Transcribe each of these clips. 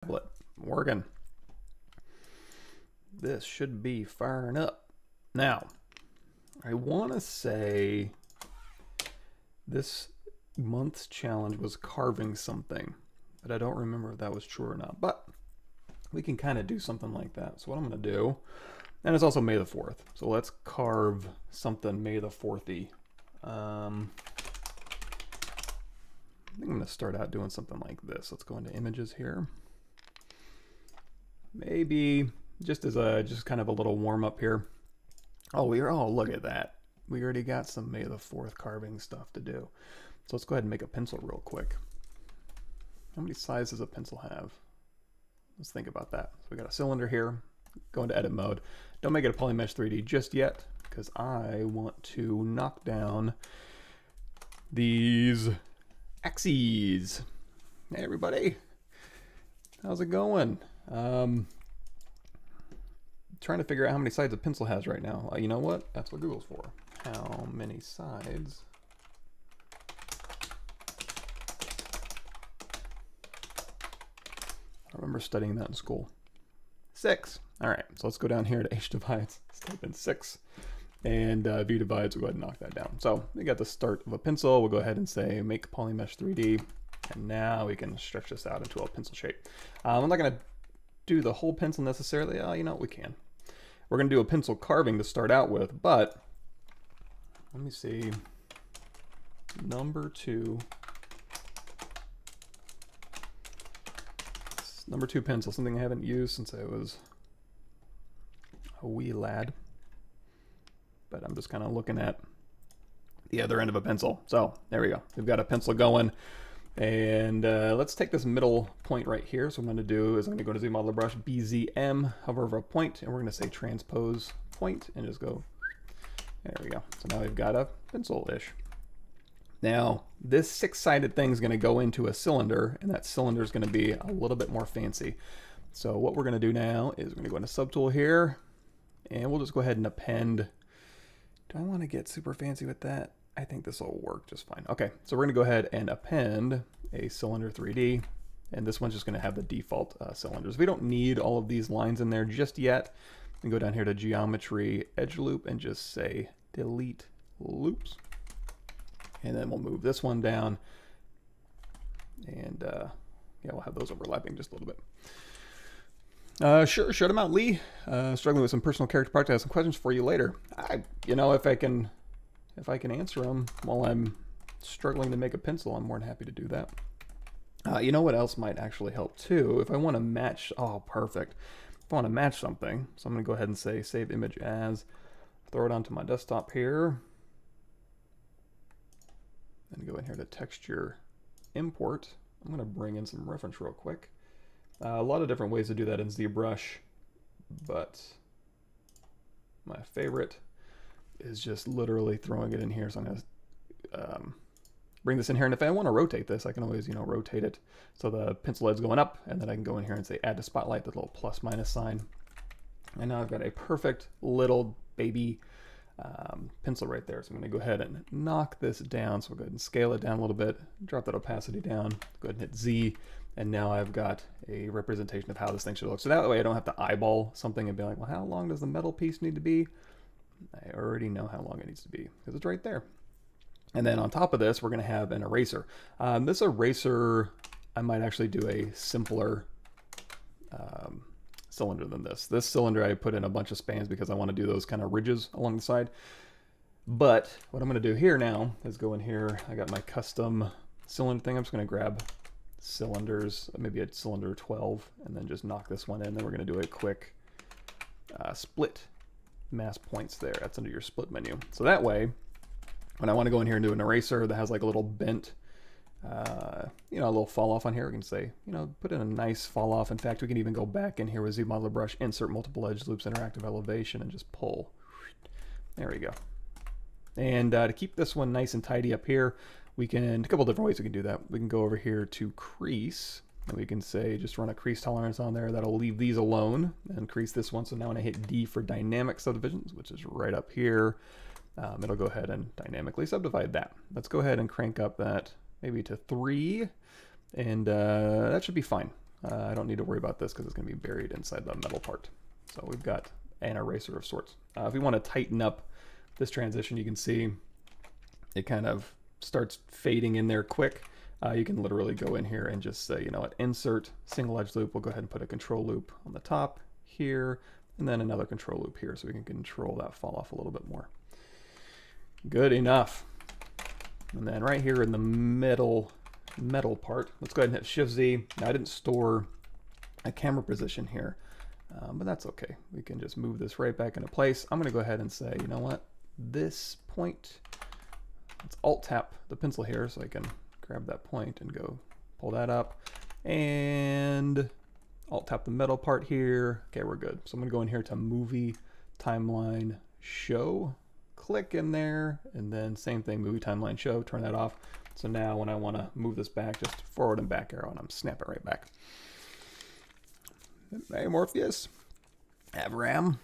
tablet. Working. This should be firing up. Now, I want to say this month's challenge was carving something, but I don't remember if that was true or not. But we can kind of do something like that. So what I'm going to do, and it's also May the 4th. So let's carve something May the 4th-y. I think I'm going to start out doing something like this. Let's go into images here. Maybe just as a kind of a little warm up here. Oh, look at that. We already got some May the 4th carving stuff to do. So let's go ahead and make a pencil real quick. How many sizes does a pencil have? Let's think about that. So we got a cylinder here. Go into edit mode. Don't make it a polymesh 3D just yet, because I want to knock down these axes. Hey everybody, how's it going? Trying to figure out how many sides a pencil has right now. You know what? That's what Google's for. How many sides? I remember studying that in school. 6. All right, so let's go down here to H divides. Let's type in 6. And V divides, we'll go ahead and knock that down. So we got the start of a pencil. We'll go ahead and say make polymesh 3D. And now we can stretch this out into a pencil shape. I'm not gonna do the whole pencil necessarily. You know, we can. We're gonna do a pencil carving to start out with, but let me see. Number 2 pencil, something I haven't used since I was a wee lad. But I'm just kind of looking at the other end of a pencil. So there we go. We've got a pencil going. And let's take this middle point right here. So what I'm going to do is I'm going to go to Z Modeler Brush, BZM, hover over a point, and we're going to say transpose point and just go. There we go. So now we've got a pencil-ish. Now, this 6-sided thing is going to go into a cylinder, and that cylinder is going to be a little bit more fancy. So what we're going to do now is we're going to go into Subtool here, and we'll just go ahead and append. Do I want to get super fancy with that? I think this will work just fine. Okay, so we're going to go ahead and append a cylinder 3D, and this one's just going to have the default cylinders. We don't need all of these lines in there just yet. We can go down here to Geometry, Edge Loop, and just say Delete Loops. And then we'll move this one down, and yeah, we'll have those overlapping just a little bit. Sure, shut them out, Lee. Struggling with some personal character projects. I have some questions for you later. You know, if I can answer them while I'm struggling to make a pencil, I'm more than happy to do that. You know what else might actually help too? If I want to match, oh, perfect. If I want to match something, so I'm going to go ahead and say save image as, throw it onto my desktop here. And go in here to texture import. I'm going to bring in some reference real quick. A lot of different ways to do that in ZBrush, but my favorite is just literally throwing it in here. So I'm going to bring this in here, and if I want to rotate this, I can always, you know, rotate it so the pencil head's going up, and then I can go in here and say add to spotlight, the little plus minus sign. And now I've got a perfect little baby pencil right there. So I'm going to go ahead and knock this down. So we'll go ahead and scale it down a little bit, drop that opacity down, go ahead and hit Z, and now I've got a representation of how this thing should look. So that way I don't have to eyeball something and be like, well, how long does the metal piece need to be? I already know how long it needs to be because it's right there. And then on top of this, we're going to have an eraser. This eraser, I might actually do a simpler cylinder than this. This cylinder I put in a bunch of spans because I want to do those kind of ridges along the side. But what I'm going to do here now is go in here. I got my custom cylinder thing. I'm just going to grab cylinders, maybe a cylinder 12, and then just knock this one in. Then we're going to do a quick split mask points there. That's under your split menu. So that way, when I want to go in here and do an eraser that has like a little bent, you know, a little fall off on here, we can say, you know, put in a nice fall off. In fact, we can even go back in here with Z Modeler Brush, insert multiple edge loops, interactive elevation, and just pull. There we go. And to keep this one nice and tidy up here, we can, a couple different ways we can do that. We can go over here to crease, and we can say, just run a crease tolerance on there. That'll leave these alone and crease this one. So now when I hit D for dynamic subdivisions, which is right up here, it'll go ahead and dynamically subdivide that. Let's go ahead and crank up that maybe to 3, and that should be fine. I don't need to worry about this because it's going to be buried inside the metal part. So we've got an eraser of sorts. If we want to tighten up this transition, you can see it kind of starts fading in there quick. You can literally go in here and just say, you know what, insert single edge loop. We'll go ahead and put a control loop on the top here, and then another control loop here so we can control that fall off a little bit more. Good enough. And then right here in the metal part, let's go ahead and hit Shift Z. Now I didn't store a camera position here, but that's okay. We can just move this right back into place. I'm gonna go ahead and say, you know what, this point, let's Alt tap the pencil here so I can grab that point and go pull that up, and Alt tap the metal part here. Okay, we're good. So I'm gonna go in here to Movie Timeline Show, click in there, and then same thing, Movie Timeline Show, turn that off. So now when I want to move this back, just forward and back arrow, and I'm snap it right back. Hey, Morpheus. Avram.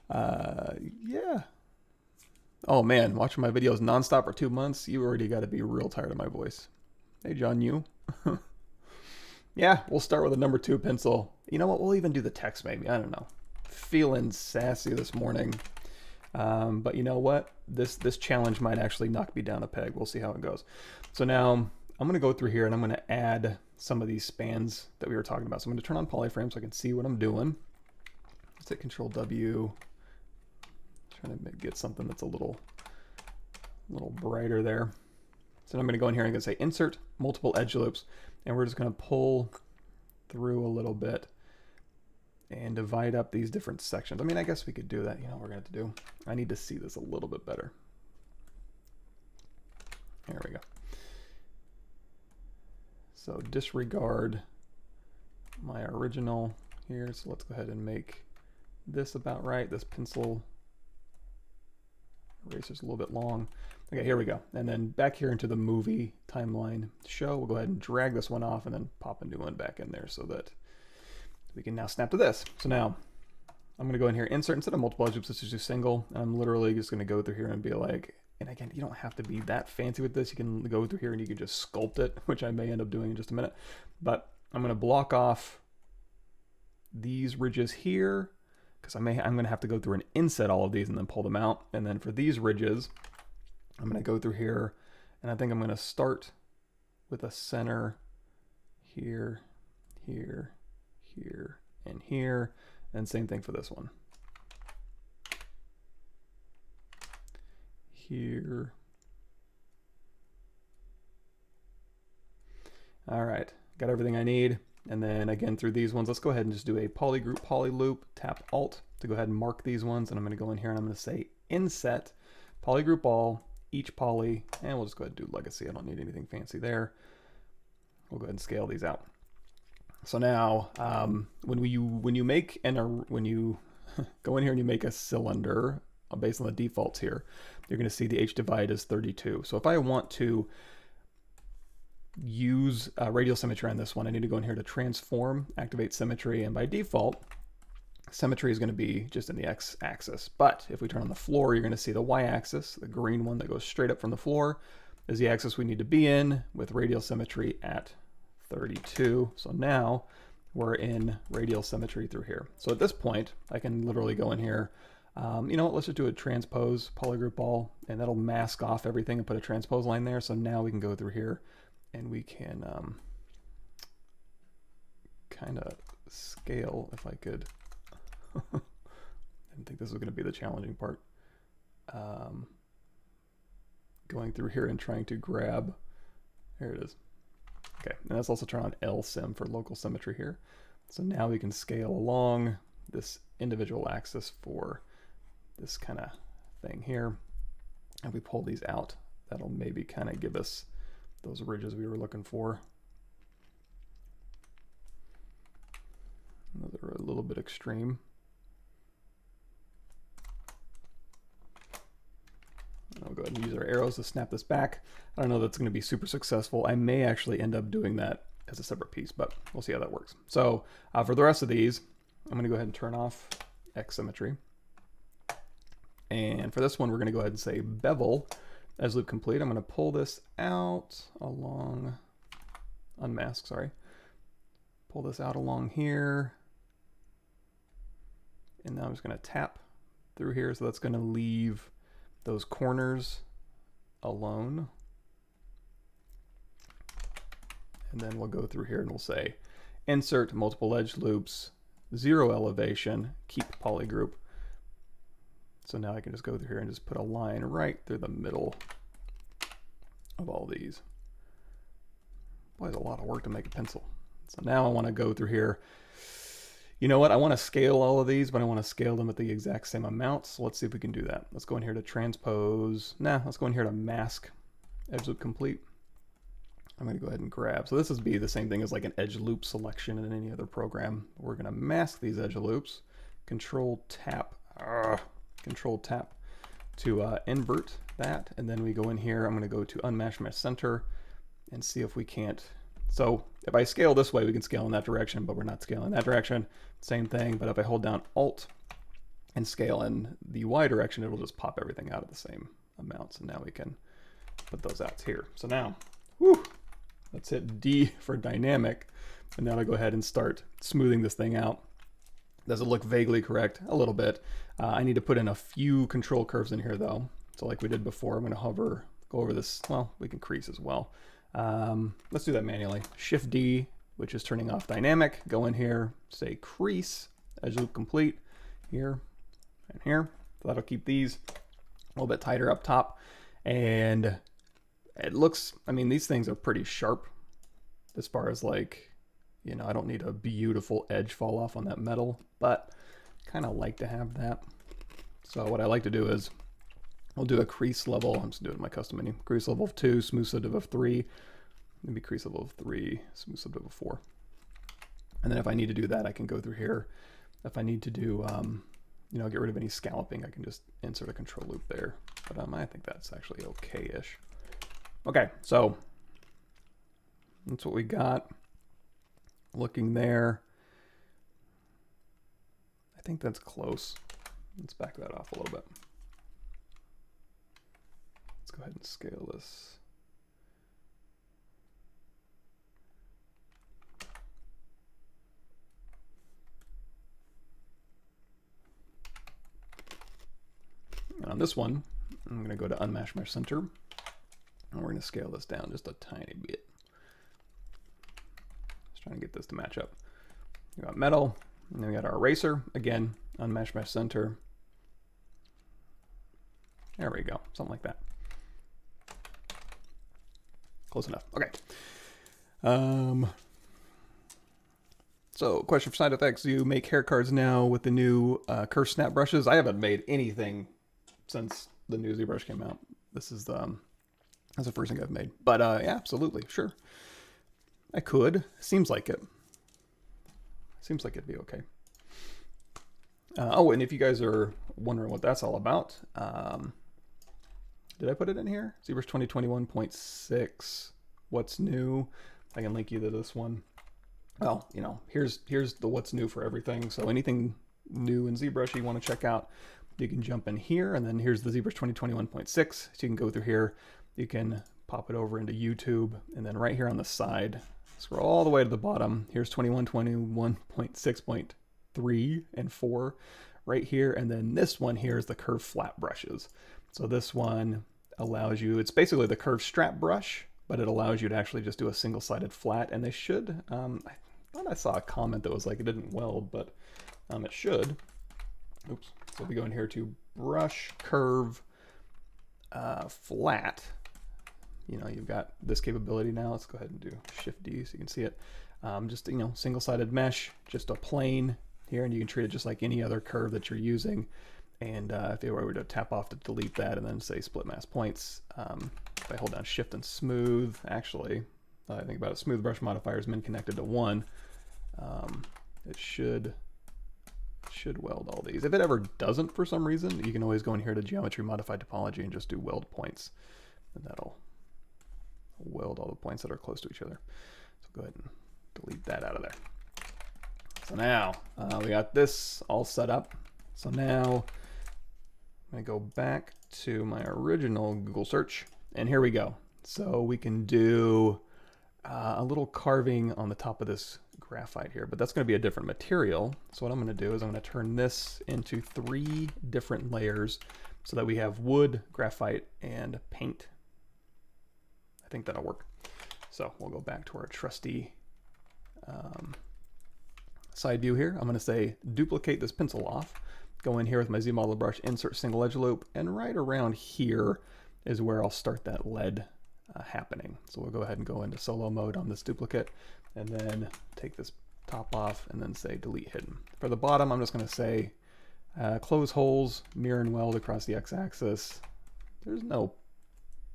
Yeah. Oh man, watching my videos nonstop for 2 months, you already got to be real tired of my voice. Hey, John, you. Yeah, we'll start with a number 2 pencil. You know what? We'll even do the text maybe. I don't know. Feeling sassy this morning. But you know what? This challenge might actually knock me down a peg. We'll see how it goes. So now I'm going to go through here and I'm going to add some of these spans that we were talking about. So I'm going to turn on polyframe so I can see what I'm doing. Let's hit Control W. Trying to get something that's a little brighter there. So I'm going to go in here and I'm going to say Insert Multiple Edge Loops, and we're just going to pull through a little bit and divide up these different sections. I mean, I guess we could do that. You know what we're going to have to do? I need to see this a little bit better. There we go. So disregard my original here. So let's go ahead and make this about right. This pencil eraser's a little bit long. Okay, here we go. And then back here into the Movie Timeline Show, we'll go ahead and drag this one off and then pop a new one back in there so that we can now snap to this. So now I'm going to go in here, insert, instead of multiple edge loops, let's just do single. And I'm literally just going to go through here and be like, and again, you don't have to be that fancy with this. You can go through here and you can just sculpt it, which I may end up doing in just a minute. But I'm going to block off these ridges here because I'm going to have to go through and inset all of these and then pull them out. And then for these ridges, I'm going to go through here, and I think I'm going to start with a center here, here, here, and here, and same thing for this one. Here. All right, got everything I need. And then again, through these ones, let's go ahead and just do a polygroup polyloop, tap Alt to go ahead and mark these ones. And I'm going to go in here and I'm going to say Inset, polygroup all, each poly, and we'll just go ahead and do legacy. I don't need anything fancy there. We'll go ahead and scale these out. So now, when you go in here and you make a cylinder based on the defaults here, you're going to see the H divide is 32. So if I want to use radial symmetry on this one, I need to go in here to transform, activate symmetry, and by default, symmetry is going to be just in the x-axis. But if we turn on the floor, you're going to see the y-axis, the green one that goes straight up from the floor, is the axis we need to be in with radial symmetry at 32. So now we're in radial symmetry through here. So at this point, I can literally go in here. You know what? Let's just do a transpose polygroup all, and that'll mask off everything and put a transpose line there. So now we can go through here and we can kind of scale, if I could. I didn't think this was going to be the challenging part. Going through here and trying to grab, here it is. Okay, and let's also turn on LSym for local symmetry here. So now we can scale along this individual axis for this kind of thing here. And we pull these out, that'll maybe kind of give us those ridges we were looking for. Those are a little bit extreme. I'll go ahead and use our arrows to snap this back. I don't know that's going to be super successful. I may actually end up doing that as a separate piece, but we'll see how that works. So for the rest of these, I'm going to go ahead and turn off X symmetry. And for this one, we're going to go ahead and say bevel as loop complete. I'm going to pull this out along, unmask, sorry. pull this out along here. And now I'm just going to tap through here. So that's going to leave those corners alone. And then we'll go through here and we'll say insert multiple edge loops, 0 elevation, keep polygroup. So now I can just go through here and just put a line right through the middle of all these. Boy, it's a lot of work to make a pencil. So now I want to go through here. You know what? I want to scale all of these, but I want to scale them at the exact same amount. So let's see if we can do that. Let's go in here to transpose. Let's go in here to mask edge loop complete. I'm going to go ahead and grab. So this would be the same thing as like an edge loop selection in any other program. We're going to mask these edge loops. Control tap to invert that. And then we go in here. I'm going to go to unmask mesh center and see if we can't. So if I scale this way, we can scale in that direction, but we're not scaling that direction. Same thing, but if I hold down Alt and scale in the Y direction, it'll just pop everything out at the same amount. So now we can put those out here. So now, let's hit D for dynamic. And now I go ahead and start smoothing this thing out. Does it look vaguely correct? A little bit. I need to put in a few control curves in here though. So like we did before, I'm going to hover, go over this. Well, we can crease as well. Let's do that manually. Shift D, which is turning off dynamic. Go in here, say crease, edge loop complete here and here. So that'll keep these a little bit tighter up top. And it looks, I mean, these things are pretty sharp as far as like, you know, I don't need a beautiful edge fall off on that metal, but kind of like to have that. So what I like to do is we'll do a crease level. I'm just doing my custom menu. Crease level of 2, smooth subdiv of 3, maybe crease level of 3, smooth subdiv of 4. And then if I need to do that, I can go through here. If I need to do, you know, get rid of any scalloping, I can just insert a control loop there. But I think that's actually okay-ish. Okay, so that's what we got. Looking there. I think that's close. Let's back that off a little bit. Let's go ahead and scale this. And on this one, I'm going to go to Unmask Mesh Center, and we're going to scale this down just a tiny bit. Just trying to get this to match up. We got metal, and then we got our eraser. Again, Unmask Mesh Center. There we go, something like that. Close enough. Okay. So, question for side effects. Do you make hair cards now with the new curve snap brushes? I haven't made anything since the new ZBrush came out. This is that's the first thing I've made. But yeah, absolutely, sure. I could. Seems like it. Seems like it'd be okay. Oh, and if you guys are wondering what that's all about, did I put it in here? ZBrush 2021.6. What's new? I can link you to this one. Well, you know, here's the what's new for everything. So anything new in ZBrush you want to check out, you can jump in here, and then here's the ZBrush 2021.6. So you can go through here. You can pop it over into YouTube, and then right here on the side, scroll all the way to the bottom. Here's 21.21.6.3 and 4 right here, and then this one here is the curve flat brushes. So this one allows you, it's basically the curve strap brush, but it allows you to actually just do a single-sided flat, and they should, I thought I saw a comment that was like it didn't weld, but it should. Oops. So we go in here to brush curve flat. You know, you've got this capability now. Let's go ahead and do Shift D so you can see it. Just, you know, single-sided mesh, just a plane here, and you can treat it just like any other curve that you're using. And if I were to tap off to delete that and then say split mask points, if I hold down Shift and smooth, actually, I think about it, smooth brush modifier is min connected to 1. It should weld all these. If it ever doesn't for some reason, you can always go in here to geometry modify topology and just do weld points, and that'll weld all the points that are close to each other. So go ahead and delete that out of there. So now we got this all set up. So now I'm going to go back to my original Google search, and here we go. So we can do a little carving on the top of this graphite here, but that's going to be a different material. So what I'm going to do is I'm going to turn this into 3 different layers so that we have wood, graphite, and paint. I think that'll work. So we'll go back to our trusty side view here. I'm going to say duplicate this pencil off, go in here with my Z model brush, insert single edge loop, and right around here is where I'll start that lead happening. So we'll go ahead and go into solo mode on this duplicate, and then take this top off, and then say delete hidden. For the bottom, I'm just going to say close holes, mirror and weld across the x-axis. There's no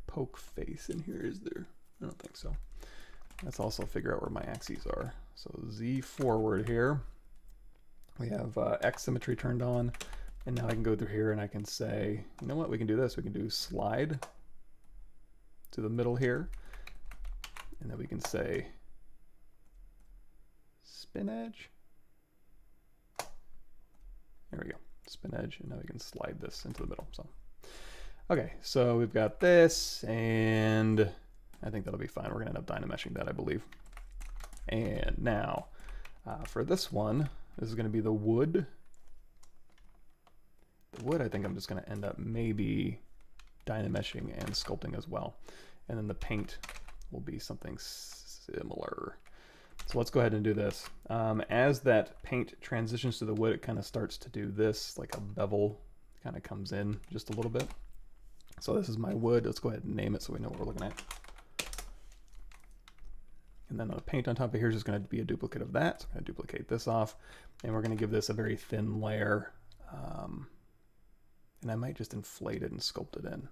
poke face in here, is there? I don't think so. Let's also figure out where my axes are. So Z forward here. We have X symmetry turned on, and now I can go through here and I can say, you know what, we can do this. We can do slide to the middle here, and then we can say spin edge. There we go, spin edge, and now we can slide this into the middle. So, okay, so we've got this, and I think that'll be fine. We're gonna end up dynameshing that, I believe. And now, for this one, this is gonna be the wood. The wood, I think I'm just gonna end up maybe dynameshing and sculpting as well. And then the paint will be something similar. So let's go ahead and do this. As that paint transitions to the wood, it kind of starts to do this, like a bevel kind of comes in just a little bit. So this is my wood. Let's go ahead and name it so we know what we're looking at. And then the paint on top of here is just going to be a duplicate of that. So I'm going to duplicate this off, and we're going to give this a very thin layer. And I might just inflate it and sculpt it in.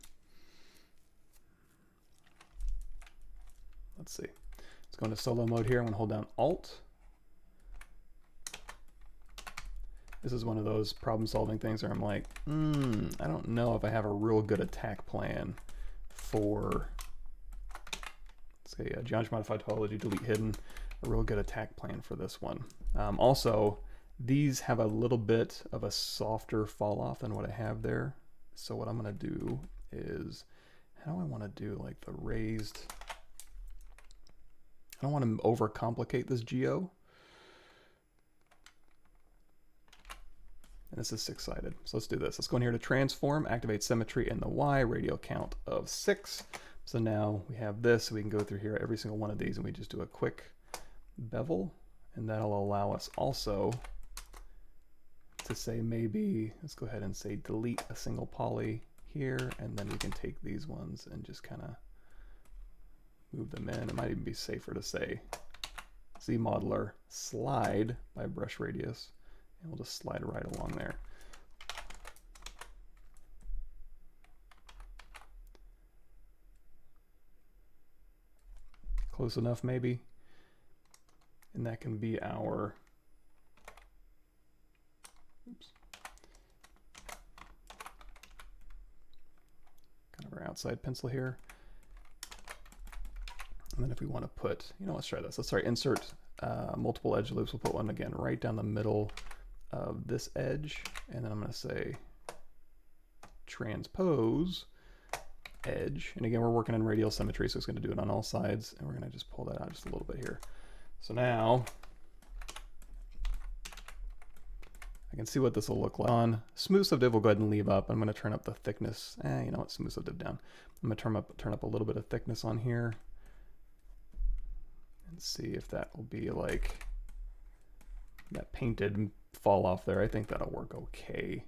Let's see. Let's go into solo mode here. I'm going to hold down Alt. This is one of those problem-solving things where I'm like, I don't know if I have a real good attack plan for, say, geometry modified topology, delete hidden, a real good attack plan for this one. Also, these have a little bit of a softer fall off than what I have there. So what I'm going to do is, how do I want to do like the raised, I don't want to overcomplicate this geo. And this is 6-sided. So let's do this. Let's go in here to transform, activate symmetry in the Y, radial count of 6. So now we have this, so we can go through here every single one of these and we just do a quick bevel, and that'll allow us also to say maybe, let's go ahead and say delete a single poly here, and then we can take these ones and just kind of move them in. It might even be safer to say Z modeler slide by brush radius, and we'll just slide right along there. Close enough maybe, and that can be our, oops, kind of our outside pencil here. And then if we want to put, you know, let's try this. Let's try insert multiple edge loops. We'll put one again right down the middle of this edge, and then I'm going to say transpose edge, and again we're working in radial symmetry, so it's going to do it on all sides, and we're going to just pull that out just a little bit here. So now I can see what this will look like. On smooth subdiv, we'll go ahead and leave up. I'm going to turn up the thickness. You know what, smooth subdiv down. I'm going to turn up a little bit of thickness on here and see if that will be like that painted fall off there. I think that'll work okay.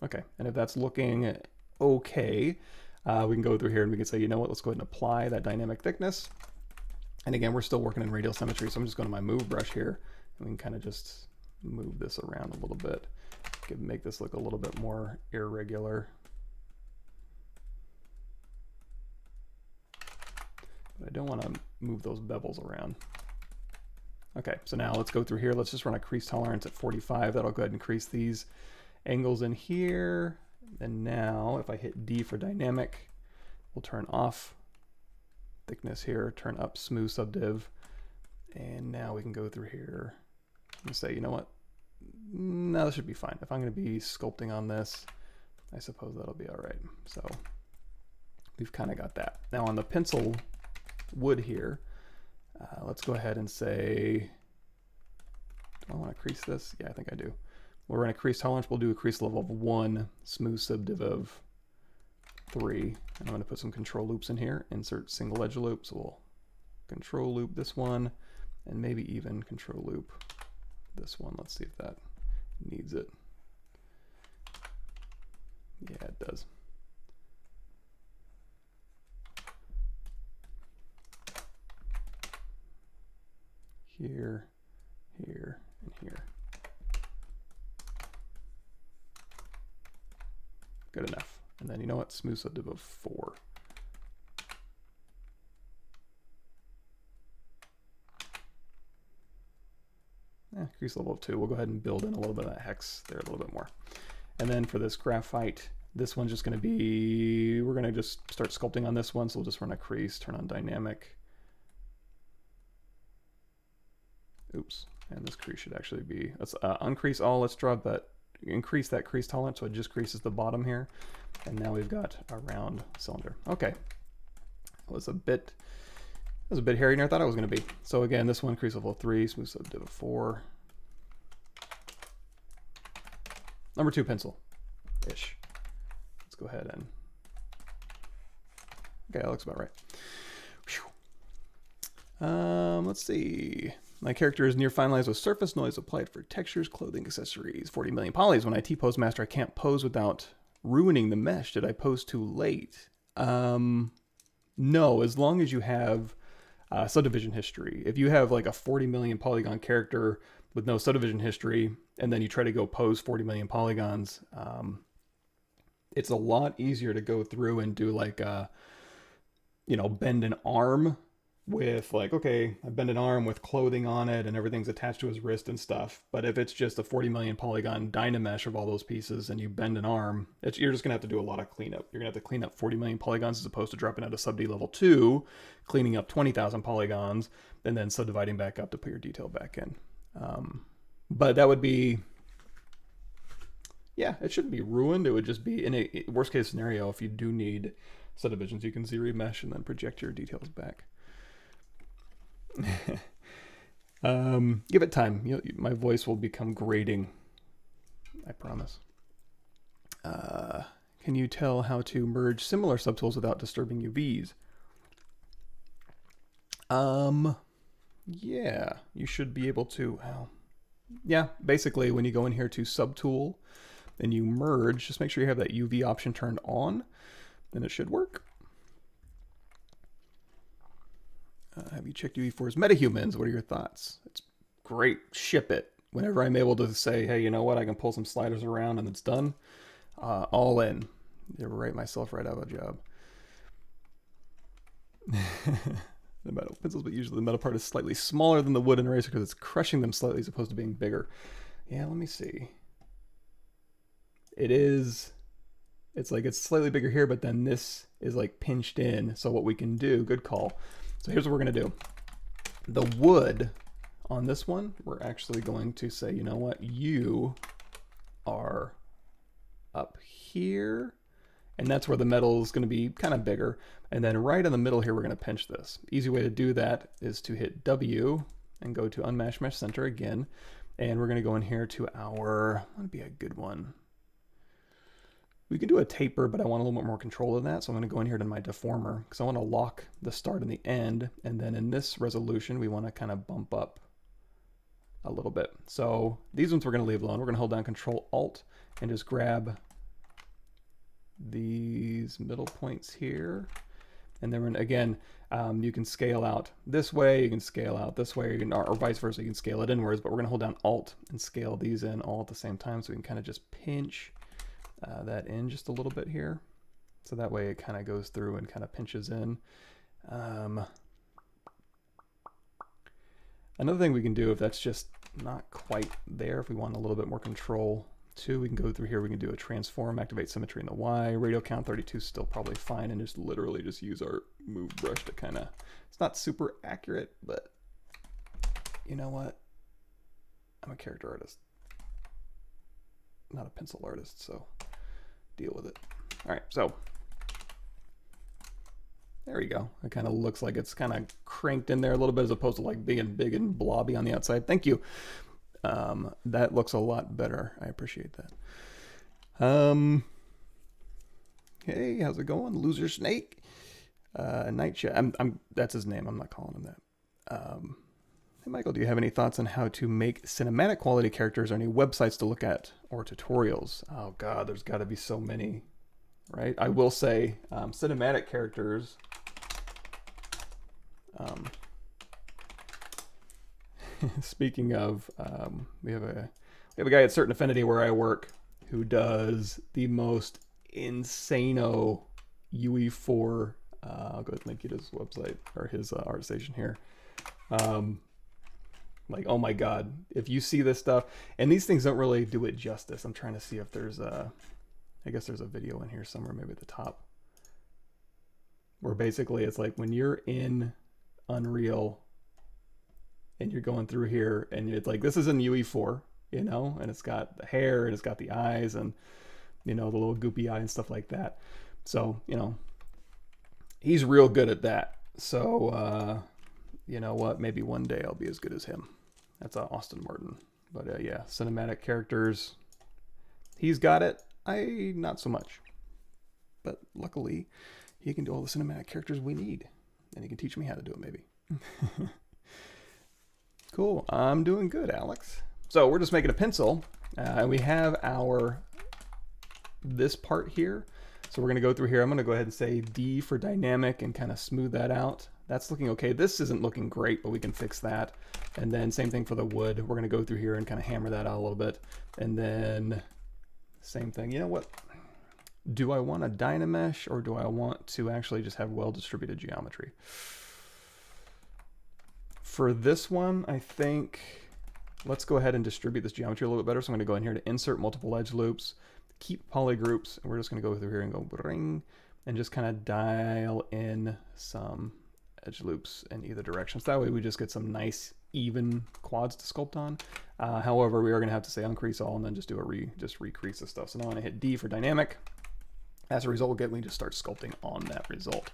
Okay, and if that's looking okay, we can go through here and we can say, you know what, let's go ahead and apply that dynamic thickness. And again, we're still working in radial symmetry, so I'm just going to my move brush here, and we can kind of just move this around a little bit, make this look a little bit more irregular. But I don't want to move those bevels around. Okay, so now let's go through here. Let's just run a crease tolerance at 45. That'll go ahead and crease these angles in here. And now if I hit D for dynamic, we'll turn off thickness here, turn up smooth subdiv. And now we can go through here and say, you know what? No, this should be fine. If I'm going to be sculpting on this, I suppose that'll be all right. So we've kind of got that. Now on the pencil wood here. Let's go ahead and say, do I want to crease this? Yeah, I think I do. We're going to crease tolerance. We'll do a crease level of 1, smooth subdiv of 3. And I'm going to put some control loops in here. Insert single edge loops. We'll control loop this one, and maybe even control loop this one. Let's see if that needs it. Yeah, it does. Here, here, and here. Good enough. And then you know what? Smooth subdiv of 4. Crease level of 2. We'll go ahead and build in a little bit of that hex there a little bit more. And then for this graphite, this one's just going to be, we're going to just start sculpting on this one. So we'll just run a crease, turn on dynamic. Oops. And this crease should actually be, let's uncrease all, let's draw, but increase that crease tolerance so it just creases the bottom here. And now we've got a round cylinder. Okay. It was a bit hairier than I thought it was going to be. So again, this one, crease level 3, smooth subdiv of 4. Number 2 pencil-ish. Let's go ahead and, okay, that looks about right. Let's see. My character is near finalized with surface noise applied for textures, clothing, accessories. 40 million polys. When I T-pose master, I can't pose without ruining the mesh. Did I pose too late? No, as long as you have subdivision history. If you have like a 40 million polygon character with no subdivision history, and then you try to go pose 40 million polygons, it's a lot easier to go through and do like a, you know, bend an arm with like, okay, I bend an arm with clothing on it and everything's attached to his wrist and stuff. But if it's just a 40 million polygon dynamesh of all those pieces and you bend an arm, you're just gonna have to do a lot of cleanup. You're gonna have to clean up 40 million polygons as opposed to dropping out of sub D level 2, cleaning up 20,000 polygons, and then subdividing back up to put your detail back in. But that would be, yeah, it shouldn't be ruined. It would just be, in a worst case scenario, if you do need subdivisions, you can Z-remesh and then project your details back. Give it time. My voice will become grating. I promise. Can you tell how to merge similar subtools without disturbing UVs? Yeah, you should be able to. Well, yeah, basically when you go in here to subtool and you merge, just make sure you have that UV option turned on, then it should work. Have you checked UV for his metahumans? What are your thoughts? It's great. Ship it. Whenever I'm able to say, hey, you know what? I can pull some sliders around and it's done. All in. You write myself right out of a job. The metal pencils, but usually the metal part is slightly smaller than the wooden eraser because it's crushing them slightly as opposed to being bigger. Yeah, let me see. It is. It's like it's slightly bigger here, but then this is like pinched in. So what we can do, good call. So here's what we're going to do. The wood on this one, we're actually going to say, you know what, you are up here. And that's where the metal is going to be kind of bigger. And then right in the middle here, we're going to pinch this. Easy way to do that is to hit W and go to Unmask Mesh Center again. And we're going to go in here to our, what would be a good one? We can do a taper, but I want a little bit more control of that. So I'm going to go in here to my deformer because I want to lock the start and the end. And then in this resolution, we want to kind of bump up a little bit. So these ones we're going to leave alone. We're going to hold down Control Alt and just grab these middle points here. And then again, you can scale out this way, you can scale out this way, or vice versa, you can scale it inwards, but we're going to hold down Alt and scale these in all at the same time so we can kind of just pinch that in just a little bit here. So that way it kind of goes through and kind of pinches in. Another thing we can do if that's just not quite there, if we want a little bit more control too, we can go through here, we can do a transform, activate symmetry in the Y, radial count 32 is still probably fine, and just literally just use our move brush to kind of, it's not super accurate, but you know what? I'm a character artist, not a pencil artist, so deal with it. All right, so There you go. It kind of looks like it's kind of cranked in there a little bit as opposed to like being big and blobby on the outside. Thank you. That looks a lot better. I appreciate that. Hey, how's it going? Loser Snake. Nightshade. That's his name. I'm not calling him that. Hey, Michael, do you have any thoughts on how to make cinematic quality characters or any websites to look at or tutorials? Oh God, there's got to be so many, right? I will say cinematic characters. Speaking of, we have a guy at Certain Affinity where I work who does the most insano UE4. I'll go ahead and link you to his website or his art station here. Like, oh my God, if you see this stuff, and these things don't really do it justice. I'm trying to see if there's I guess there's a video in here somewhere, maybe at the top, where basically it's like when you're in Unreal and you're going through here and it's like, this is in UE4, you know, and it's got the hair and it's got the eyes and, you know, the little goopy eye and stuff like that. So, you know, he's real good at that. So, you know what, maybe one day I'll be as good as him. That's Austin Martin. But yeah, cinematic characters, he's got it. I not so much. But luckily, he can do all the cinematic characters we need. And he can teach me how to do it, maybe. Cool. I'm doing good, Alex. So we're just making a pencil. And we have this part here. So we're going to go through here. I'm going to go ahead and say D for dynamic and kind of smooth that out. That's looking okay. This isn't looking great, but we can fix that. And then same thing for the wood. We're going to go through here and kind of hammer that out a little bit. And then same thing. You know what? Do I want a Dynamesh or do I want to actually just have well-distributed geometry? For this one, I think let's go ahead and distribute this geometry a little bit better. So I'm going to go in here to insert multiple edge loops, keep polygroups, and we're just going to go through here and go bring, and just kind of dial in some edge loops in either direction. So that way we just get some nice even quads to sculpt on. However, we are going to have to say uncrease all and then just do just recrease the stuff. So now when I hit D for dynamic, as a result, we just start sculpting on that result.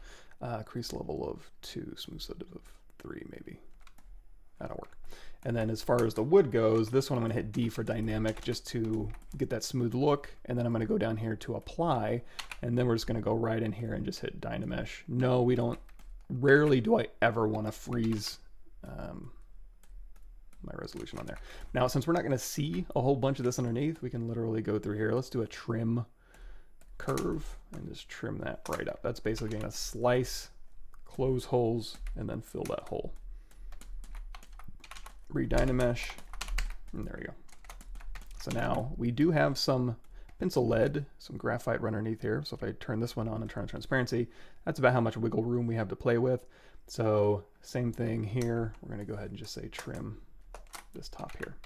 Crease level of 2, smooth subdiv of 3 maybe. That'll work. And then as far as the wood goes, this one I'm going to hit D for dynamic just to get that smooth look. And then I'm going to go down here to apply. And then we're just going to go right in here and just hit Dynamesh. No, we don't. Rarely do I ever want to freeze my resolution on there. Now, since we're not going to see a whole bunch of this underneath, we can literally go through here. Let's do a trim curve and just trim that right up. That's basically going to slice, close holes, and then fill that hole. Re-Dynamesh, and there we go. So now we do have some pencil lead, some graphite run underneath here. So if I turn this one on and turn on transparency, that's about how much wiggle room we have to play with. So same thing here. We're going to go ahead and just say trim this top here.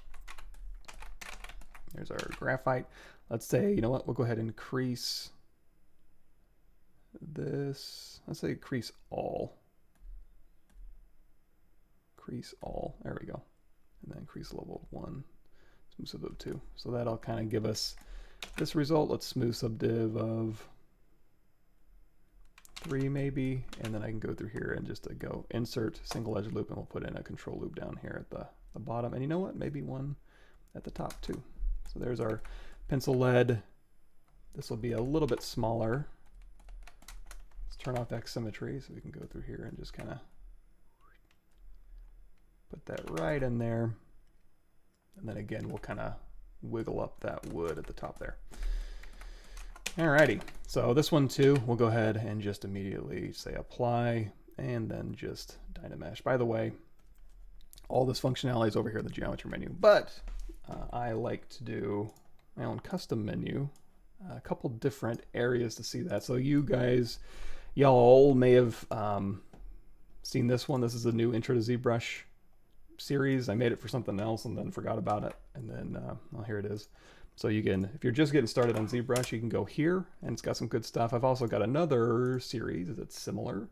There's our graphite. Let's say, you know what, we'll go ahead and increase this. Let's say crease all. Crease all. There we go. And then crease level of 1, smooth subdiv of 2. So that'll kind of give us this result. Let's smooth subdiv of 3 maybe. And then I can go through here and just go insert single edge loop, and we'll put in a control loop down here at the bottom. And you know what? Maybe one at the top too. So there's our pencil lead. This will be a little bit smaller. Let's turn off X symmetry so we can go through here and just kind of put that right in there. And then again, we'll kind of wiggle up that wood at the top there. Alrighty, so this one too, we'll go ahead and just immediately say apply and then just Dynamesh. By the way, all this functionality is over here in the geometry menu, but I like to do my own custom menu, a couple different areas to see that. So you guys, y'all may have seen this one. This is a new intro to ZBrush series. I made it for something else and then forgot about it. And then, well, here it is. So you can, if you're just getting started on ZBrush, you can go here and it's got some good stuff. I've also got another series that's similar.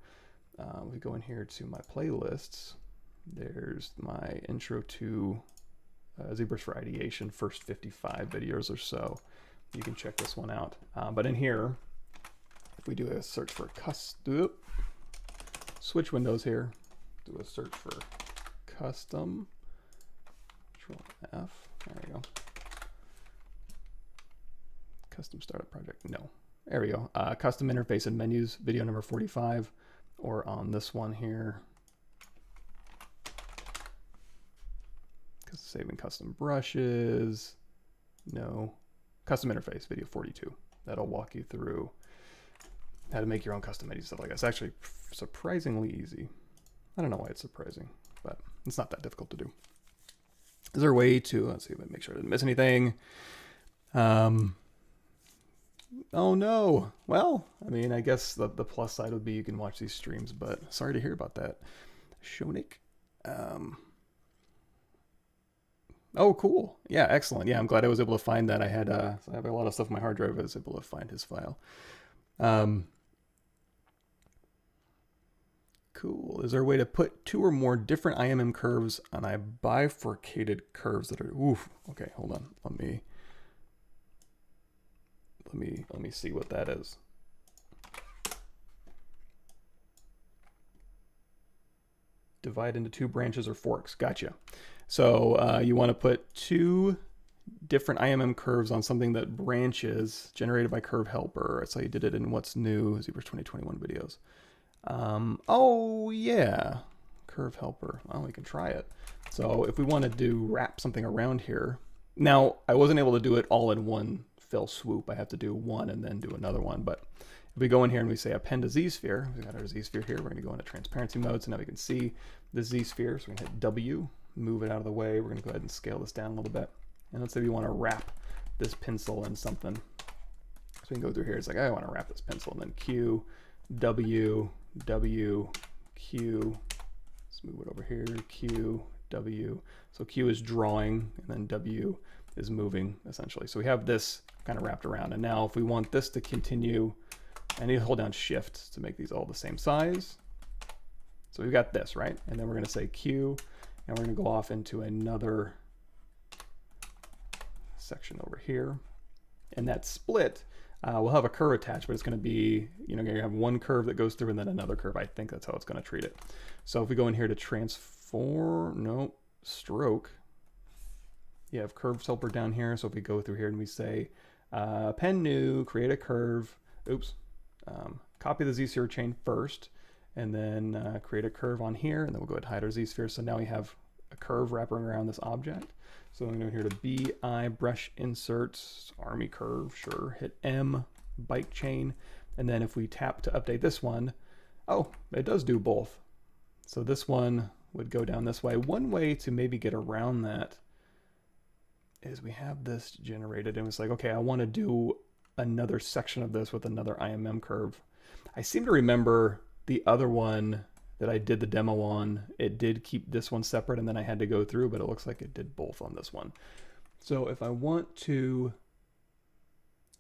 We go in here to my playlists. There's my intro to ZBrush for ideation, first 55 videos or so. You can check this one out. But in here, if we do a search for custom, switch windows here, do a search for custom, Control F, there we go. Custom startup project, no. There we go. Custom interface and menus, video number 45, or on this one here. Saving custom brushes, no. Custom interface, video 42. That'll walk you through how to make your own custom menus, stuff like that. It's actually surprisingly easy. I don't know why it's surprising, but it's not that difficult to do. Is there a way to, let's see, make sure I didn't miss anything. Oh no. Well, I mean, I guess the plus side would be you can watch these streams, but sorry to hear about that. Shonik. Oh, cool. Yeah, excellent. Yeah, I'm glad I was able to find that. I had so I have a lot of stuff on my hard drive. I was able to find his file. Cool. Is there a way to put 2 or more different IMM curves on a bifurcated curves that are, oof. Okay, hold on. Let me see what that is. Divide into 2 branches or forks. Gotcha. So you want to put 2 different IMM curves on something that branches generated by Curve Helper. That's how you did it in What's New ZBrush 2021 videos. Oh yeah, Curve Helper. Well, we can try it. So if we want to wrap something around here. Now, I wasn't able to do it all in one fell swoop. I have to do one and then do another one. But if we go in here and we say append a Z-sphere, we've got our Z-sphere here. We're going to go into transparency mode. So now we can see the Z-sphere. So we can hit W, move it out of the way. We're going to go ahead and scale this down a little bit. And let's say we want to wrap this pencil in something. So we can go through here. It's like, I want to wrap this pencil. And then Q, W, W, Q. Let's move it over here. Q, W. So Q is drawing, and then W is moving, essentially. So we have this kind of wrapped around. And now if we want this to continue, I need to hold down Shift to make these all the same size. So we've got this, right? And then we're going to say Q, and we're going to go off into another section over here. And that split will have a curve attached, but it's going to be, you know, you're going to have one curve that goes through and then another curve. I think that's how it's going to treat it. So if we go in here to transform, no, stroke, you have curve helper down here. So if we go through here and we say pen new, create a curve, oops, copy the Z-sphere chain first, and then create a curve on here, and then we'll go ahead and hide our Z-sphere. So now we have a curve wrapping around this object. So I'm going to go here to BI brush inserts, army curve, sure, hit M, bike chain, and then if we tap to update this one, oh, it does do both. So this one would go down this way. One way to maybe get around that is we have this generated, and it's like, okay, I want to do another section of this with another IMM curve. I seem to remember the other one that I did the demo on, it did keep this one separate, and then I had to go through, but it looks like it did both on this one. So if I want to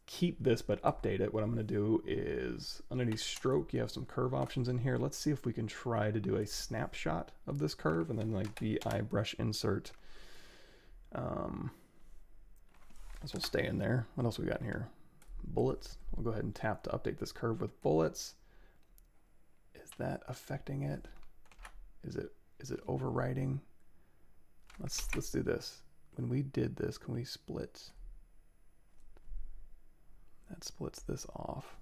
keep this but update it, what I'm going to do is underneath stroke, you have some curve options in here. Let's see if we can try to do a snapshot of this curve, and then like BI brush insert. This will stay in there. What else we got in here? Bullets. We'll go ahead and tap to update this curve with bullets. Is that affecting it? Is it overwriting? Let's do this. When we did this, can we split? That splits this off.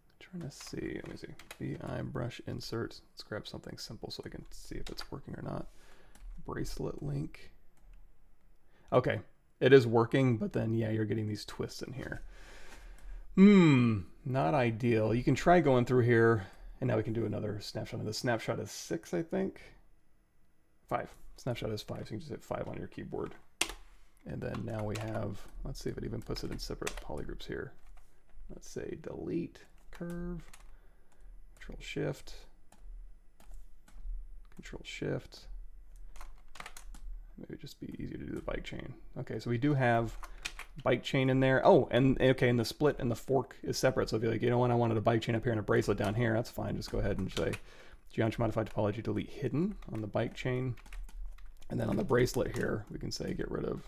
I'm trying to see. Let me see. BI brush insert. Let's grab something simple so I can see if it's working or not. Bracelet link. Okay, it is working, but then yeah, you're getting these twists in here. Not ideal. You can try going through here, and now we can do another snapshot. And the snapshot is 6, I think. 5. Snapshot is 5, so you can just hit 5 on your keyboard. And then now we have, let's see if it even puts it in separate polygroups here. Let's say delete curve, Control Shift, Control Shift. Maybe it'd just be easier to do the bike chain. Okay, so we do have bike chain in there. Oh, and okay, and the split and the fork is separate. So if you're like, you know what, I wanted a bike chain up here and a bracelet down here, that's fine. Just go ahead and say geometry modified topology delete hidden on the bike chain. And then on the bracelet here, we can say get rid of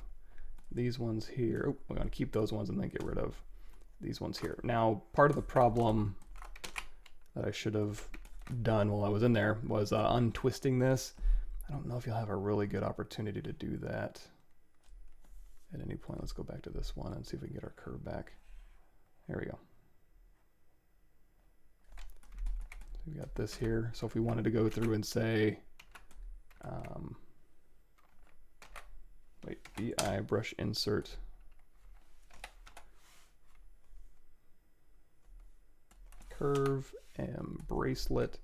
these ones here. Oh, we're going to keep those ones and then get rid of these ones here. Now, part of the problem, that I should have done while I was in there was untwisting this. I don't know if you'll have a really good opportunity to do that at any point. Let's go back to this one and see if we can get our curve back. There we go. We got this here. So if we wanted to go through and say, BI brush insert curve and bracelet.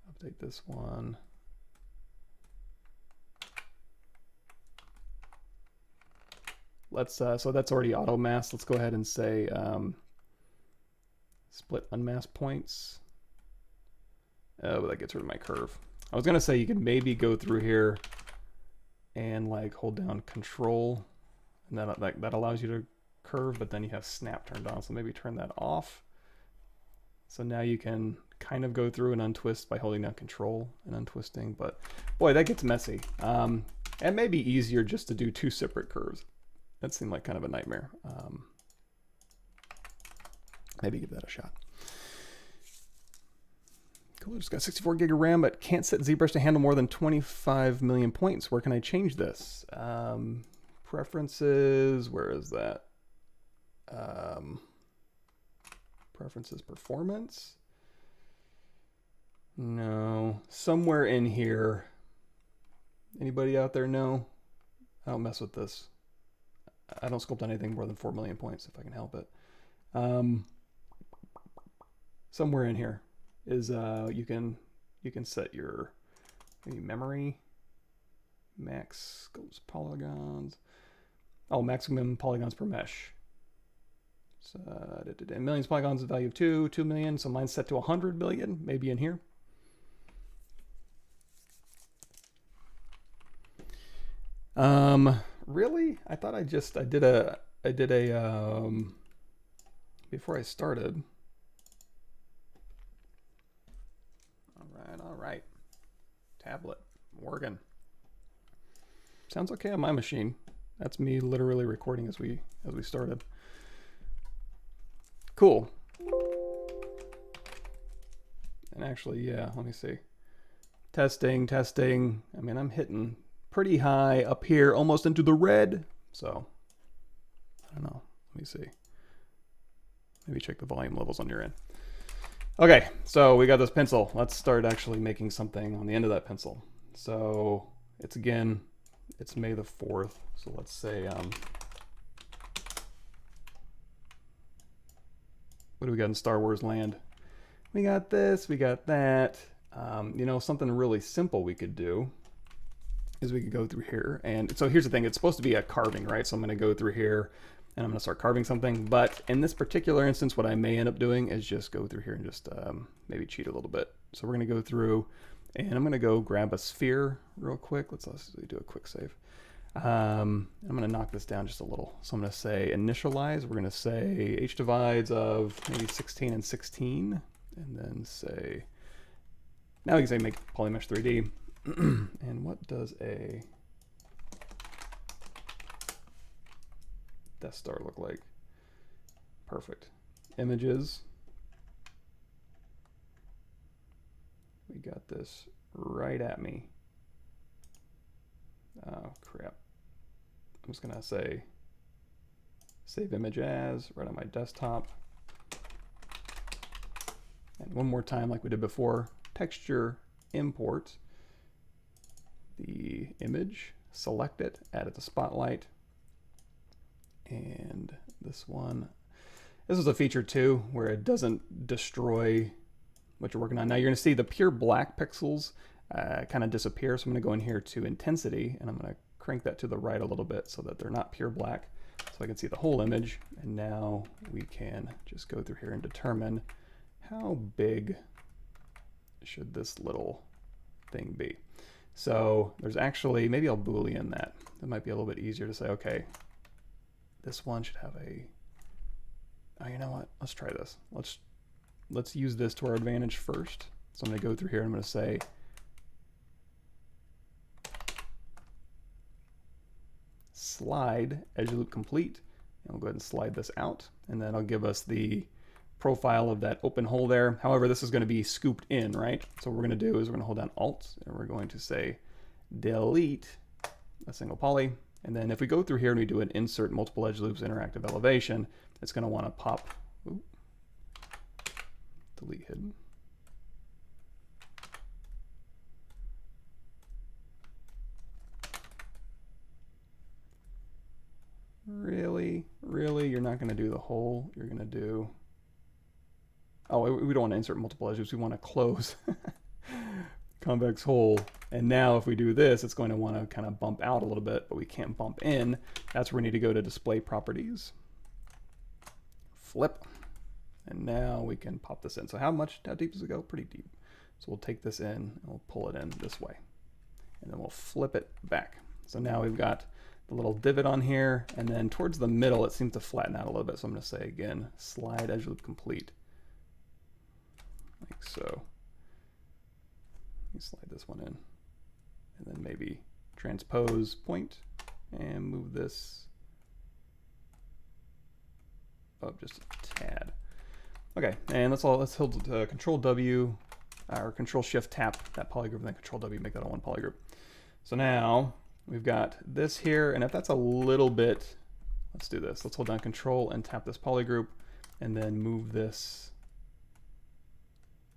Update this one. Let's so that's already auto masked. Let's go ahead and say split unmasked points. But that gets rid of my curve. I was gonna say you could maybe go through here and like hold down Control, and that allows you to curve, but then you have snap turned on, so maybe turn that off. So now you can kind of go through and untwist by holding down Control and untwisting, but boy, that gets messy. And maybe easier just to do two separate curves. That seemed like kind of a nightmare. Maybe give that a shot. Cool, just got 64 gig of RAM, but can't set ZBrush to handle more than 25 million points. Where can I change this? Preferences, where is that? Preferences, performance? No, somewhere in here. Anybody out there know? I don't mess with this. I don't sculpt on anything more than 4 million points if I can help it. Somewhere in here is you can set your maybe memory, max scopes, polygons. Oh, maximum polygons per mesh. So millions of polygons, the value of 2 million. So mine's set to 100 million, maybe in here. Really? I thought I did a before I started. All right. Tablet, working. Sounds okay on my machine. That's me literally recording as we started. Cool. And actually, yeah, let me see. Testing. I mean, I'm hitting pretty high up here, almost into the red. So, I don't know. Let me see. Maybe check the volume levels on your end. Okay, so we got this pencil. Let's start actually making something on the end of that pencil. So, it's May the 4th. So let's say, what do we got in Star Wars land? We got this, we got that. You know, something really simple we could do is we could go through here. And so here's the thing, it's supposed to be a carving, right? So I'm gonna go through here and I'm gonna start carving something. But in this particular instance, what I may end up doing is just go through here and just maybe cheat a little bit. So we're gonna go through and I'm gonna go grab a sphere real quick. Let's do a quick save. I'm gonna knock this down just a little. So I'm gonna say initialize. We're gonna say h divides of maybe 16 and 16, and then say, now we can say make polymesh 3D. And what does a Death Star look like? Perfect. Images. We got this right at me. Oh, crap. I'm just gonna say save image as right on my desktop. And one more time like we did before, texture import the image, select it, add it to spotlight. And this one, this is a feature too, where it doesn't destroy what you're working on. Now you're gonna see the pure black pixels kind of disappear. So I'm gonna go in here to intensity and I'm gonna crank that to the right a little bit so that they're not pure black. So I can see the whole image. And now we can just go through here and determine how big should this little thing be. So there's actually, maybe I'll Boolean that. That might be a little bit easier to say, okay, this one should have a, oh, you know what? Let's try this. Let's use this to our advantage first. So I'm gonna go through here and I'm gonna say, slide edge loop complete, And we'll go ahead and slide this out, and then it'll give us the profile of that open hole there. However, this is going to be scooped in, right? So what we're going to do is we're going to hold down Alt, and we're going to say delete a single poly. And then if we go through here and we do an insert multiple edge loops interactive elevation, it's going to want to pop, delete hidden. Really, you're not going to do the whole, you're going to do, oh, we don't want to insert multiple edges, we want to close convex hole. And now if we do this, it's going to want to kind of bump out a little bit, but we can't bump in. That's where we need to go to display properties, flip, and now we can pop this in. So how deep does it go? Pretty deep. So we'll take this in and we'll pull it in this way, and then we'll flip it back. So now we've got the little divot on here, and then towards the middle it seems to flatten out a little bit. So I'm going to say again, slide edge loop complete, like so. Let me slide this one in, and then maybe transpose point and move this up just a tad. Okay, and let's hold Control W or Control Shift tap that polygroup, and then Control W, make that all one polygroup. So now we've got this here, and if that's a little bit, let's do this. Let's hold down Control and tap this polygroup, and then move this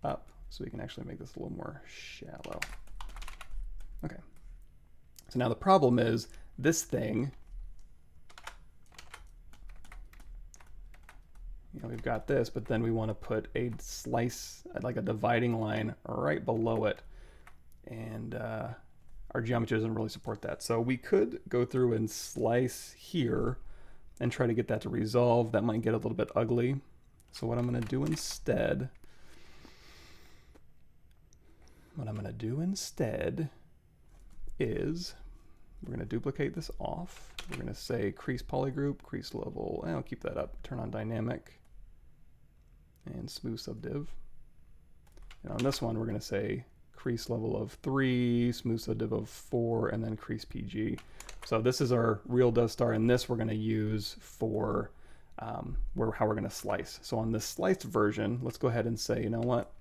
up so we can actually make this a little more shallow. Okay. So now the problem is this thing, you know, we've got this, but then we want to put a slice, like a dividing line right below it, and our geometry doesn't really support that. So we could go through and slice here and try to get that to resolve. That might get a little bit ugly. So what I'm going to do instead, is we're going to duplicate this off. We're going to say crease polygroup, crease level, and I'll keep that up, turn on dynamic, and smooth subdiv. And on this one, we're going to say crease level of 3, smooth subdiv of 4, and then crease PG. So this is our real Death Star, and this we're going to use for how we're going to slice. So on this sliced version, let's go ahead and say, you know what?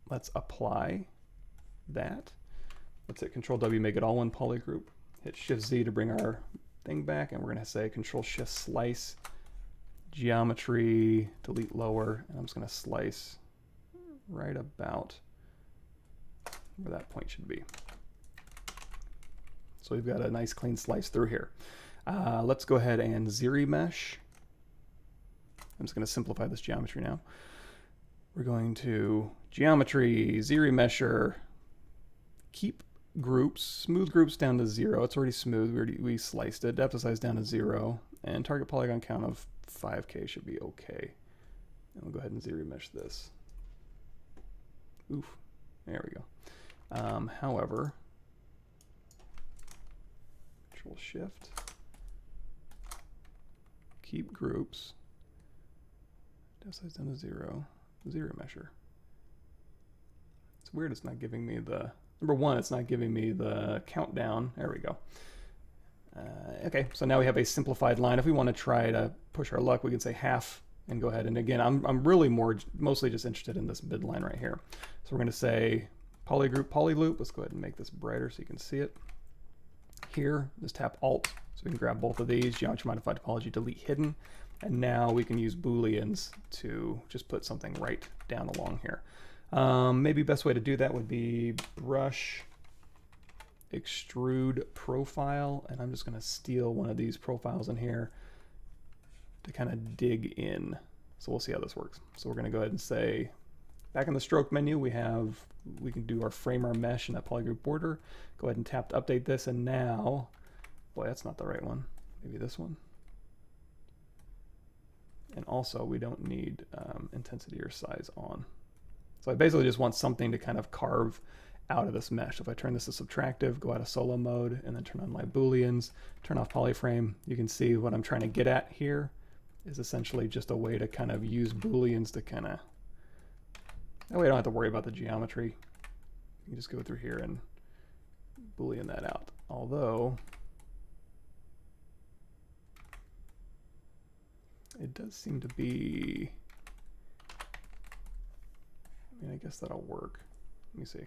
Let's apply that. Let's hit Control W, make it all one polygroup. Hit Shift Z to bring our thing back, and we're going to say Control Shift Slice, Geometry, delete lower, and I'm just going to slice right about where that point should be. So we've got a nice clean slice through here. Let's go ahead and ZBrush. I'm just going to simplify this geometry now. We're going to Geometry, ZBrush, keep groups, smooth groups down to 0. It's already smooth. We sliced it. Depth of size down to 0, and target polygon count of 5K should be okay. And we'll go ahead and ZBrush this. Oof. There we go. However, Control Shift, keep groups, depth size down to 0, ZBrush. It's weird it's not giving me the, number one, it's not giving me the countdown. There we go. Okay, so now we have a simplified line. If we want to try to push our luck, we can say half and go ahead. And again, I'm really mostly just interested in this midline right here. So we're going to say polygroup, polyloop. Let's go ahead and make this brighter so you can see it. Here, just tap Alt so we can grab both of these. Geometry modified topology, delete hidden. And now we can use Booleans to just put something right down along here. Maybe best way to do that would be brush, extrude profile, and I'm just going to steal one of these profiles in here to kind of dig in. So we'll see how this works. So we're going to go ahead and say, back in the stroke menu, we can do our frame, our mesh, and that polygroup border. Go ahead and tap to update this, and now, boy, that's not the right one. Maybe this one. And also, we don't need intensity or size on. So I basically just want something to kind of carve out of this mesh. If I turn this to subtractive, go out of solo mode, and then turn on my Booleans, turn off polyframe, you can see what I'm trying to get at here is essentially just a way to kind of use Booleans to kind of, that way I don't have to worry about the geometry. You can just go through here and Boolean that out. Although, It does seem to be, I mean, I guess that'll work. Let me see.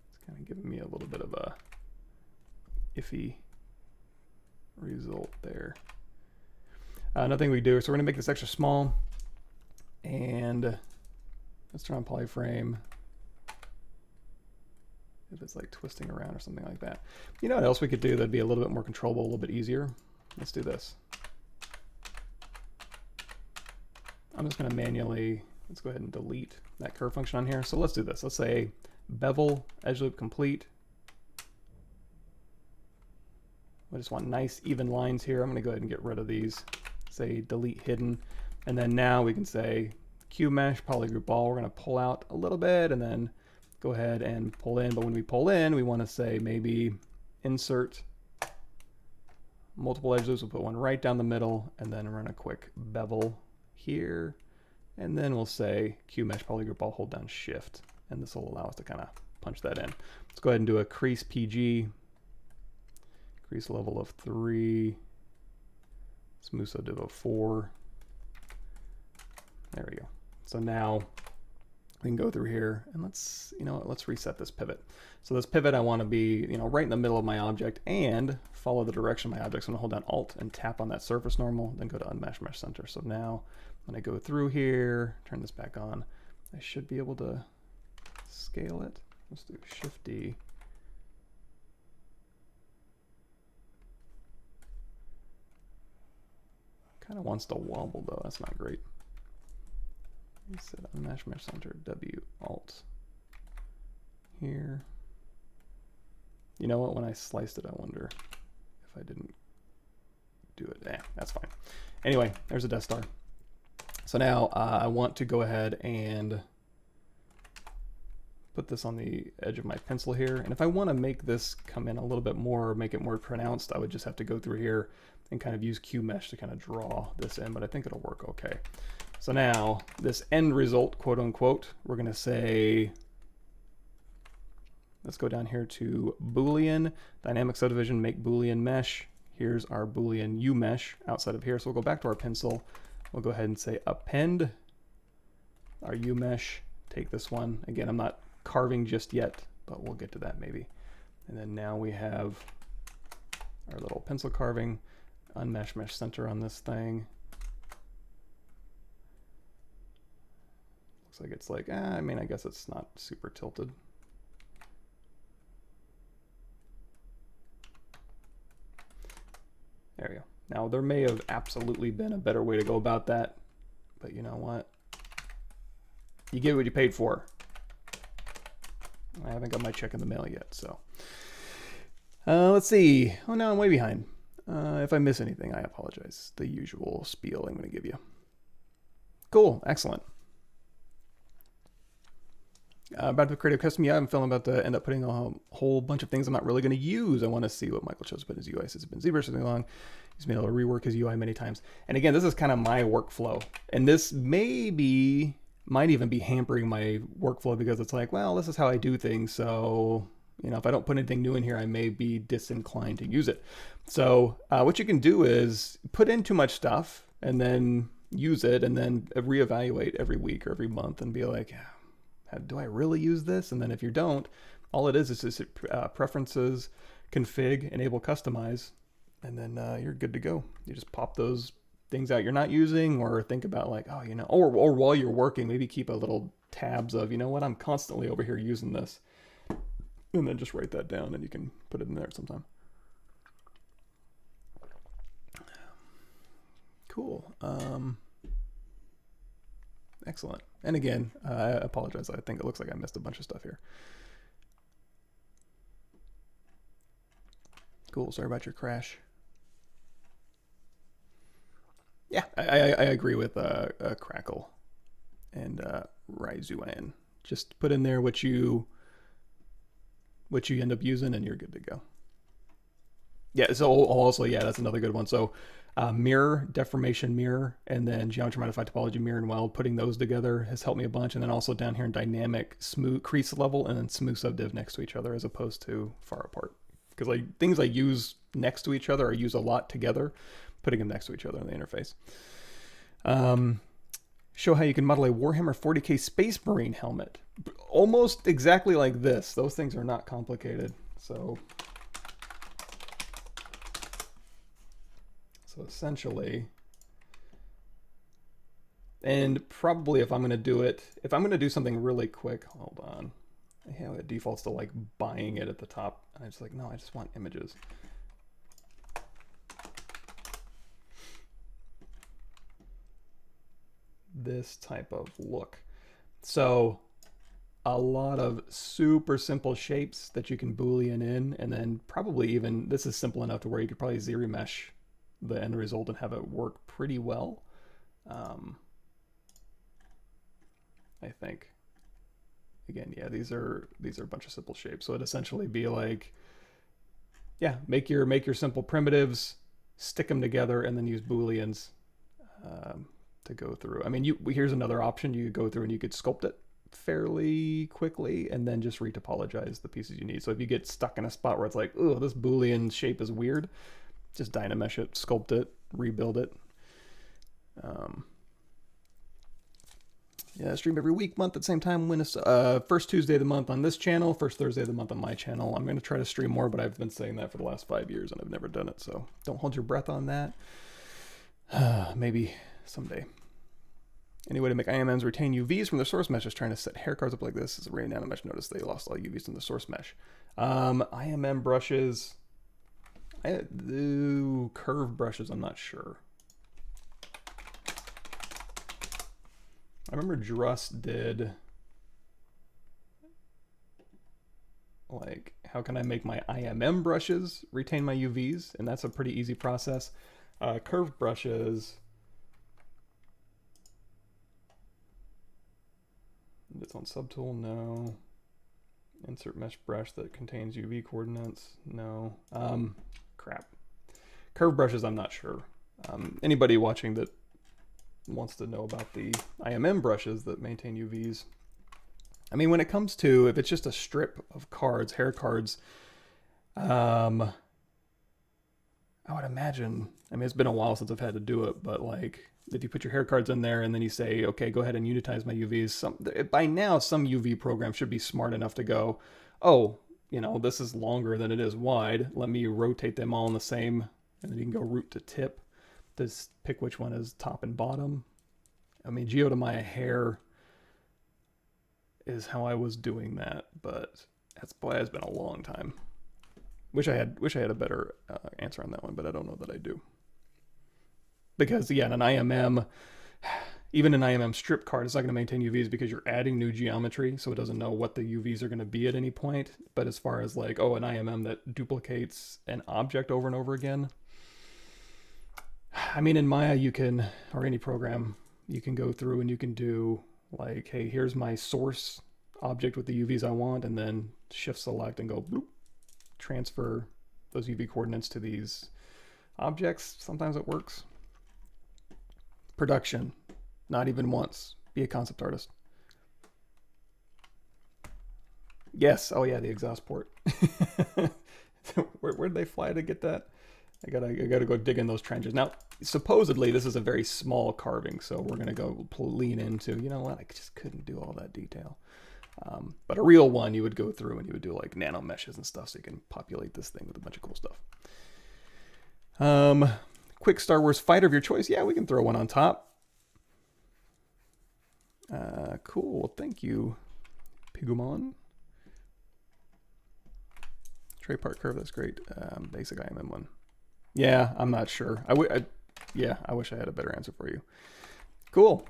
It's kind of giving me a little bit of a iffy result there. Nothing we do, so we're gonna make this extra small, and let's turn on polyframe. If it's like twisting around or something like that. You know what else we could do that'd be a little bit more controllable, a little bit easier? Let's do this. I'm just gonna manually, let's go ahead and delete that curve function on here. So let's do this. Let's say bevel, edge loop complete. I just want nice even lines here. I'm gonna go ahead and get rid of these. Say delete hidden. And then now we can say Q mesh, polygroup all. We're gonna pull out a little bit and then go ahead and pull in, but when we pull in, we want to say maybe insert multiple edge loops. We'll put one right down the middle and then run a quick bevel here. And then we'll say Q mesh polygroup, I'll hold down shift, and this will allow us to kind of punch that in. Let's go ahead and do a crease PG, crease level of 3, smooth subdiv of 4. There we go. So now we can go through here and let's reset this pivot. So this pivot, I want to be, right in the middle of my object and follow the direction of my object. So I'm gonna hold down Alt and tap on that surface normal, then go to Unmesh Mesh Center. So now when I go through here, turn this back on, I should be able to scale it. Let's do Shift D. Kind of wants to wobble though, that's not great. Set Unmesh Mesh Center, W Alt here. You know what, when I sliced it, I wonder if I didn't do it. That's fine. Anyway, there's a Death Star. So now I want to go ahead and put this on the edge of my pencil here. And if I want to make this come in a little bit more, make it more pronounced, I would just have to go through here and kind of use Q mesh to kind of draw this in, but I think it'll work okay. So now this end result, quote unquote, we're going to say, let's go down here to Boolean, dynamic subdivision, make Boolean mesh. Here's our Boolean U mesh outside of here. So we'll go back to our pencil. We'll go ahead and say append our U mesh. Take this one. Again, I'm not carving just yet, but we'll get to that maybe. And then now we have our little pencil carving, Unmesh Mesh Center on this thing. Looks like it's like, I mean, I guess it's not super tilted. There we go. Now, there may have absolutely been a better way to go about that, but you know what? You get what you paid for. I haven't got my check in the mail yet, so. Let's see. Oh, no, I'm way behind. If I miss anything, I apologize. The usual spiel I'm going to give you. Cool. Excellent. About the creative custom, yeah, I'm feeling about to end up putting a whole bunch of things I'm not really going to use. I want to see what Michael chose about his UI since it's been ZBrush something long. He's been able to rework his UI many times. And again, this is kind of my workflow. And this might even be hampering my workflow because it's like, well, this is how I do things. So, if I don't put anything new in here, I may be disinclined to use it. So what you can do is put in too much stuff and then use it and then reevaluate every week or every month and be like, do I really use this? And then if you don't, all it is just preferences, config, enable customize, and then you're good to go. You just pop those things out you're not using, or think about like, or while you're working, maybe keep a little tabs of, what, I'm constantly over here using this. And then just write that down and you can put it in there sometime. Cool. Excellent. And again, I apologize. I think it looks like I missed a bunch of stuff here. Cool. Sorry about your crash. Yeah, I agree with Crackle and Ryzuan. Just put in there what you end up using and you're good to go. Yeah, so also, yeah, that's another good one. So mirror, deformation mirror, and then geometry modified topology mirror and weld, putting those together has helped me a bunch. And then also down here in dynamic, smooth crease level and then smooth subdiv next to each other as opposed to far apart. because like things I use next to each other, I use a lot together, putting them next to each other in the interface. Show how you can model a Warhammer 40k Space Marine helmet. Almost exactly like this. Those things are not complicated. So essentially, and probably if I'm going to do it, if I'm going to do something really quick, hold on. Yeah, it defaults to like buying it at the top. And I'm just like, no, I just want images. This type of look. So a lot of super simple shapes that you can Boolean in, and then probably even, this is simple enough to where you could probably ZBrush the end result and have it work pretty well. I think. Again, yeah, these are a bunch of simple shapes. So it'd essentially be like, yeah, make your simple primitives, stick them together, and then use Booleans to go through. I mean, here's another option. You could go through and you could sculpt it fairly quickly and then just retopologize the pieces you need. So if you get stuck in a spot where it's like, oh, this Boolean shape is weird, just Dynamesh it, sculpt it, rebuild it. Yeah, I stream every week, month at the same time. When it's first Tuesday of the month on this channel, first Thursday of the month on my channel. I'm going to try to stream more, but I've been saying that for the last 5 years and I've never done it. So don't hold your breath on that. Maybe someday. Any way to make IMMs retain UVs from the source mesh? Just trying to set hair cards up like this. As a Ray Nanomesh noticed they lost all UVs from the source mesh. IMM brushes. Curve brushes, I'm not sure. I remember Druss did, like, how can I make my IMM brushes retain my UVs? And that's a pretty easy process. Curved brushes, it's on subtool, no. Insert mesh brush that contains UV coordinates, no. Crap. Curved brushes, I'm not sure. Anybody watching that wants to know about the IMM brushes that maintain UVs. I mean, when it comes to, if it's just a strip of cards, hair cards, I would imagine, I mean, it's been a while since I've had to do it, but like, if you put your hair cards in there and then you say, okay, go ahead and unitize my UVs, by now some UV program should be smart enough to go, oh, you know, this is longer than it is wide. Let me rotate them all in the same, and then you can go root to tip. Just pick which one is top and bottom. I mean, Geotomaya hair is how I was doing that, but that's, boy, it's been a long time. Wish I had a better answer on that one, but I don't know that I do. Because yeah, an IMM, even an IMM strip card, it's not going to maintain UVs because you're adding new geometry, so it doesn't know what the UVs are going to be at any point. But as far as like, oh, an IMM that duplicates an object over and over again, I mean, in Maya, you can, or any program, you can go through and you can do like, hey, here's my source object with the UVs I want, and then shift select and go bloop, transfer those UV coordinates to these objects. Sometimes it works. Production, not even once. Be a concept artist. Yes, oh yeah, the exhaust port. Where'd they fly to get that? I gotta go dig in those trenches. Now, supposedly this is a very small carving, so we're gonna go lean into, you know what, I just couldn't do all that detail. But a real one, you would go through and you would do like nano meshes and stuff, so you can populate this thing with a bunch of cool stuff. Quick Star Wars fighter of your choice. Yeah, we can throw one on top. Cool, thank you, Pigumon. Tray part curve, that's great. Basic IMM one. Yeah, I'm not sure. Yeah, I wish I had a better answer for you. Cool.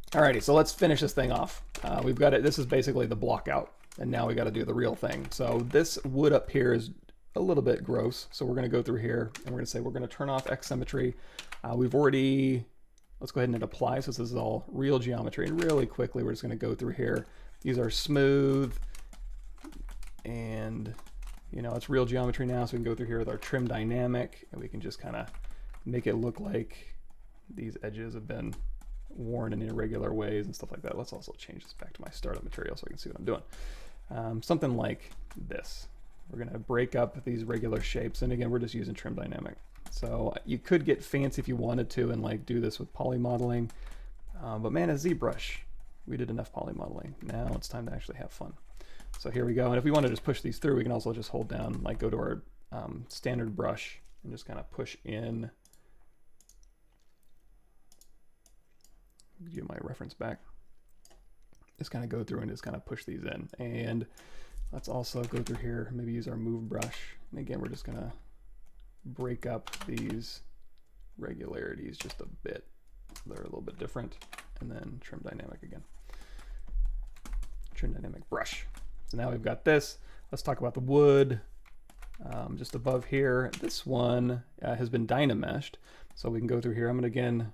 Alrighty, so let's finish this thing off. We've got it. This is basically the block out, and now we got to do the real thing. So this wood up here is a little bit gross. So we're going to go through here, and we're going to say we're going to turn off X symmetry. We've already, let's go ahead and hit apply. So this is all real geometry, and really quickly we're just going to go through here. These are smooth, and you know, it's real geometry now, so we can go through here with our trim dynamic, and we can just kind of make it look like these edges have been worn in irregular ways and stuff like that. Let's also change this back to my startup material so I can see what I'm doing. Something like this. We're going to break up these regular shapes. And again, we're just using trim dynamic. So you could get fancy if you wanted to and like do this with poly modeling. But man, as ZBrush, we did enough poly modeling. Now it's time to actually have fun. So here we go. And if we want to just push these through, we can also just hold down, like go to our standard brush and just kind of push in. Give my reference back. Just kind of go through and just kind of push these in. And let's also go through here, maybe use our move brush. And again, we're just going to break up these regularities just a bit. They're a little bit different. And then trim dynamic again. Trim dynamic brush. So now we've got this. Let's talk about the wood. Just above here, this one has been dynameshed. So we can go through here. I'm going to again,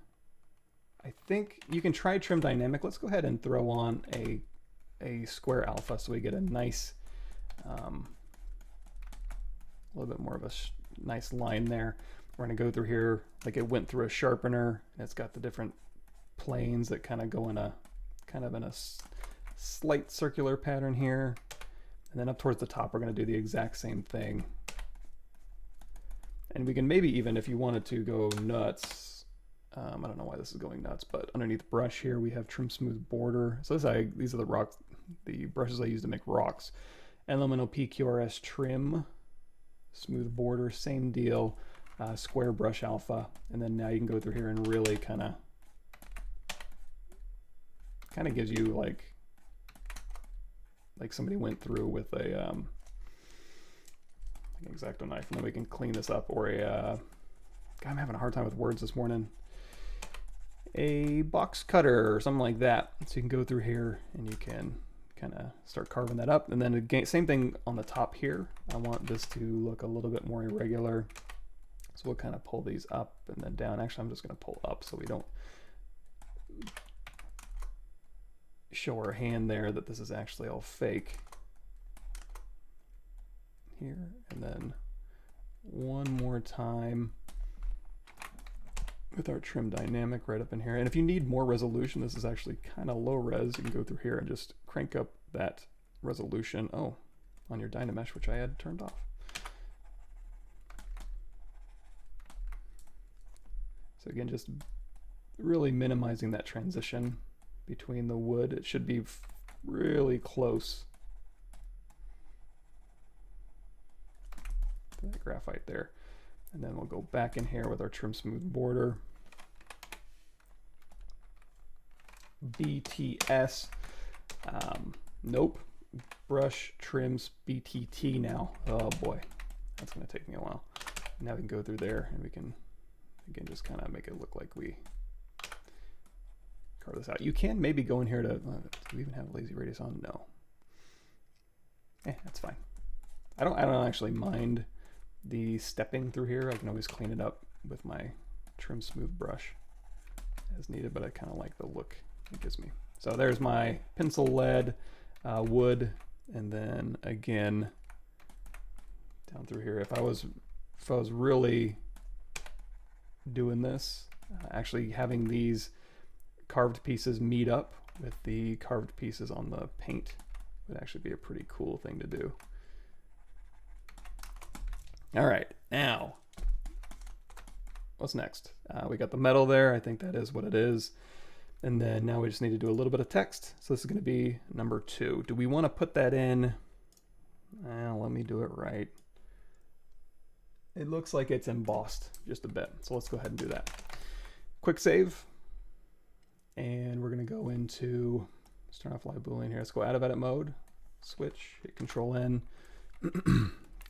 I think you can try trim dynamic. Let's go ahead and throw on a square alpha so we get a nice, a little bit more of a nice line there. We're going to go through here like it went through a sharpener. And it's got the different planes that kind of go in a slight circular pattern here. And then up towards the top, we're going to do the exact same thing. And we can maybe even, if you wanted to go nuts, I don't know why this is going nuts, but underneath brush here, we have trim smooth border. So these are the brushes I use to make rocks. Elemental PQRS trim, smooth border, same deal, square brush alpha. And then now you can go through here and really kind of gives you like somebody went through with a an X-Acto knife, and then we can clean this up, or God, I'm having a hard time with words this morning. A box cutter or something like that. So you can go through here and you can kind of start carving that up. And then again, same thing on the top here. I want this to look a little bit more irregular. So we'll kind of pull these up and then down. Actually, I'm just going to pull up so we don't show our hand there that this is actually all fake. Here, and then one more time with our trim dynamic right up in here. And if you need more resolution, this is actually kind of low res. You can go through here and just crank up that resolution. Oh, on your Dynamesh, which I had turned off. So again, just really minimizing that transition between the wood. It should be really close to that graphite there. And then we'll go back in here with our trim smooth border. BTS. Nope. Brush trims BTT now. Oh boy, that's going to take me a while. Now we can go through there and we can, again, just kind of make it look like we carve this out. You can maybe go in here to, do we even have lazy radius on? No. That's fine. I don't actually mind the stepping through here. I can always clean it up with my trim smooth brush as needed, but I kind of like the look it gives me. So there's my pencil lead wood, and then again down through here. If I was really doing this, actually having these carved pieces meet up with the carved pieces on the paint would actually be a pretty cool thing to do. All right, now, what's next? We got the metal there. I think that is what it is. And then now we just need to do a little bit of text. So this is going to be number 2. Do we want to put that in? Let me do it right. It looks like it's embossed just a bit. So let's go ahead and do that. Quick save. And we're going to go into, let's turn off live boolean here. Let's go out of edit mode, switch, hit Control N.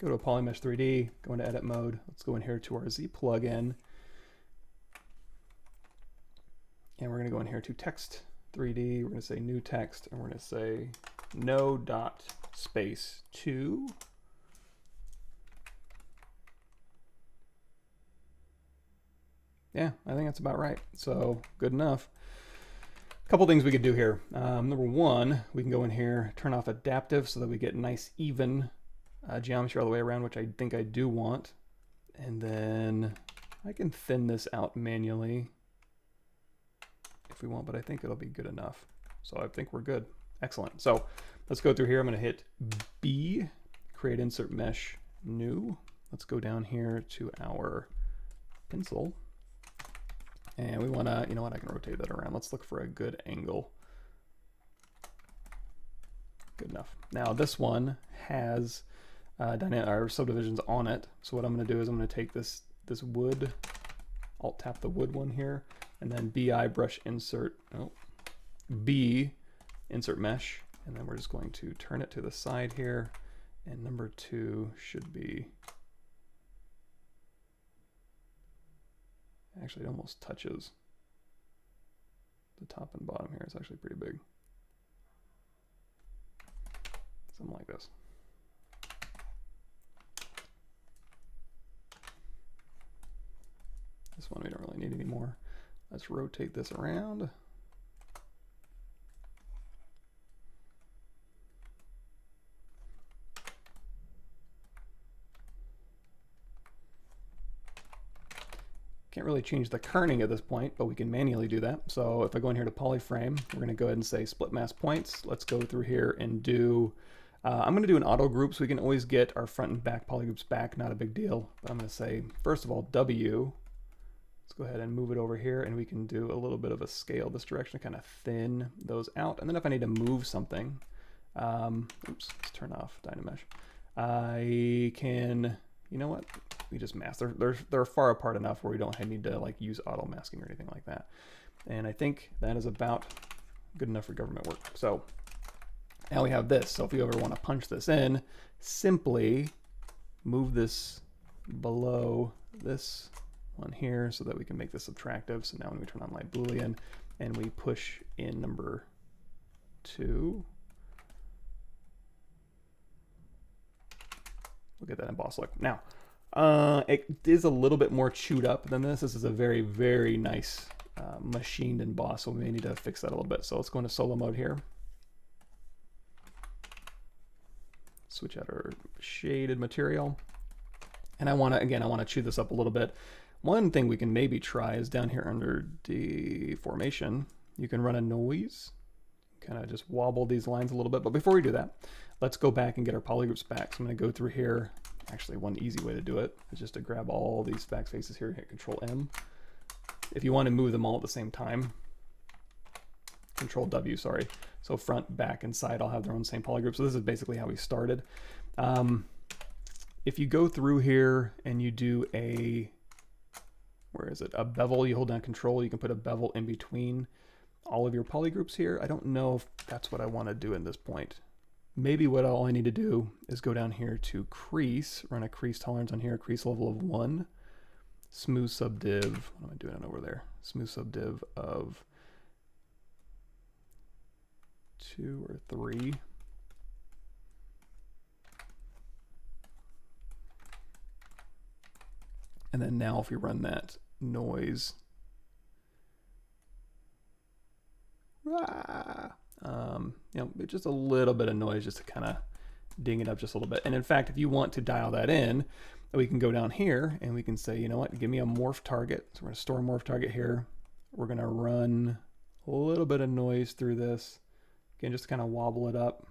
Go to a Polymesh 3D, go into edit mode. Let's go in here to our Z plugin. And we're going to go in here to text 3D. We're going to say new text, and we're going to say no dot space 2. Yeah, I think that's about right. So good enough. A couple things we could do here. Number 1, we can go in here, turn off adaptive so that we get nice even geometry all the way around, which I think I do want. And then I can thin this out manually if we want, but I think it'll be good enough. So I think we're good. Excellent. So let's go through here. I'm going to hit B, create insert mesh, new. Let's go down here to our pencil. And we want to, you know what, I can rotate that around. Let's look for a good angle. Good enough. Now this one has our subdivisions on it. So what I'm going to do is I'm going to take this wood, alt tap the wood one here, and then BI brush insert, B insert mesh, and then we're just going to turn it to the side here, and number 2 should be, actually it almost touches the top and bottom here. It's actually pretty big. Something like this. This one we don't really need anymore. Let's rotate this around. Can't really change the kerning at this point, but we can manually do that. So if I go in here to polyframe, we're going to go ahead and say split mask points. Let's go through here and do, I'm going to do an auto group so we can always get our front and back polygroups back, not a big deal. But I'm going to say, first of all, W. Let's go ahead and move it over here, and we can do a little bit of a scale this direction to kind of thin those out. And then if I need to move something, oops, let's turn off Dynamesh. I can, you know what? We just mask. They're far apart enough where we don't need to like use auto masking or anything like that. And I think that is about good enough for government work. So now we have this. So if you ever want to punch this in, simply move this below this one here so that we can make this subtractive. So now when we turn on light Boolean and we push in number 2, we'll get that embossed look. Now, it is a little bit more chewed up than this. This is a very, very nice machined emboss, so we may need to fix that a little bit. So let's go into solo mode here. Switch out our shaded material. And I want to chew this up a little bit. One thing we can maybe try is down here under deformation, you can run a noise, kind of just wobble these lines a little bit. But before we do that, let's go back and get our polygroups back. So I'm going to go through here. Actually, one easy way to do it is just to grab all these backspaces here, hit Control M. If you want to move them all at the same time, Control W, sorry. So front, back, and side all have their own same polygroup. So this is basically how we started. If you go through here and you do a, where is it? A bevel, you hold down Control, you can put a bevel in between all of your polygroups here. I don't know if that's what I want to do at this point. Maybe what all I need to do is go down here to crease, run a crease tolerance on here, crease level of 1, smooth subdiv, what am I doing over there? Smooth subdiv of 2 or 3. And then now if we run that noise, you know, just a little bit of noise just to kind of ding it up just a little bit. And in fact, if you want to dial that in, we can go down here and we can say, you know what, give me a morph target. So we're going to store a morph target here. We're going to run a little bit of noise through this. Again, just kind of wobble it up.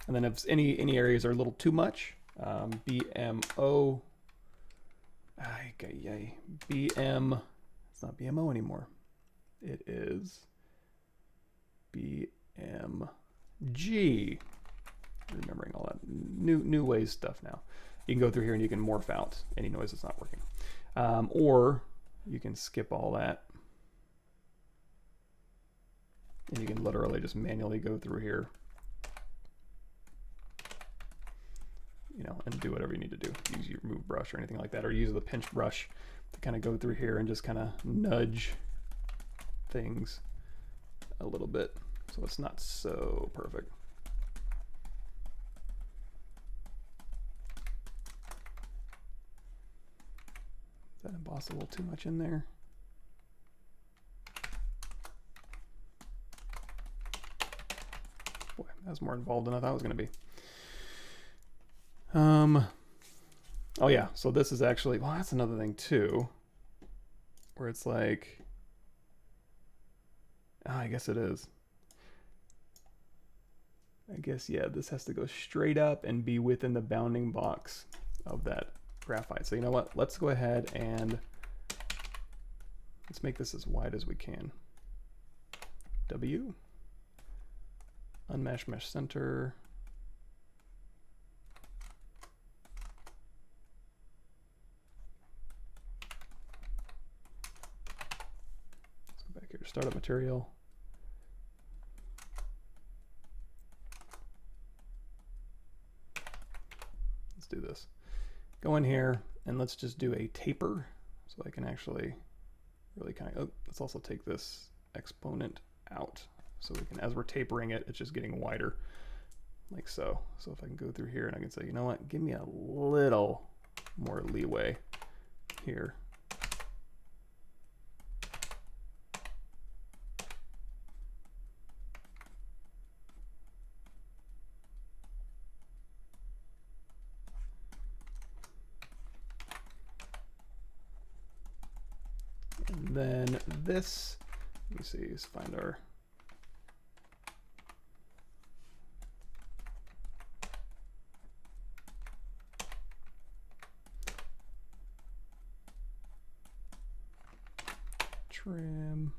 And then if any areas are a little too much, BMO, BM, it's not BMO anymore. It is BMG. Remembering all that new ways stuff now. You can go through here and you can morph out any noise that's not working. Or you can skip all that. And you can literally just manually go through here, you know, and do whatever you need to do. Use your move brush or anything like that, or use the pinch brush to kind of go through here and just kind of nudge things a little bit so it's not so perfect. Is that embossed a little too much in there? Boy, that was more involved than I thought it was going to be. Oh yeah, so this is actually, well, that's another thing too, where it's like, I guess it is. I guess, yeah, this has to go straight up and be within the bounding box of that graphite. So you know what? Let's go ahead and let's make this as wide as we can. W, unmesh mesh center. Let's go back here to startup material. Let's do this. Go in here and let's just do a taper so I can actually really kind of, oh, let's also take this exponent out so we can, as we're tapering it, it's just getting wider like so. So if I can go through here and I can say, you know what, give me a little more leeway here. And then this, let me see, let's find our trim.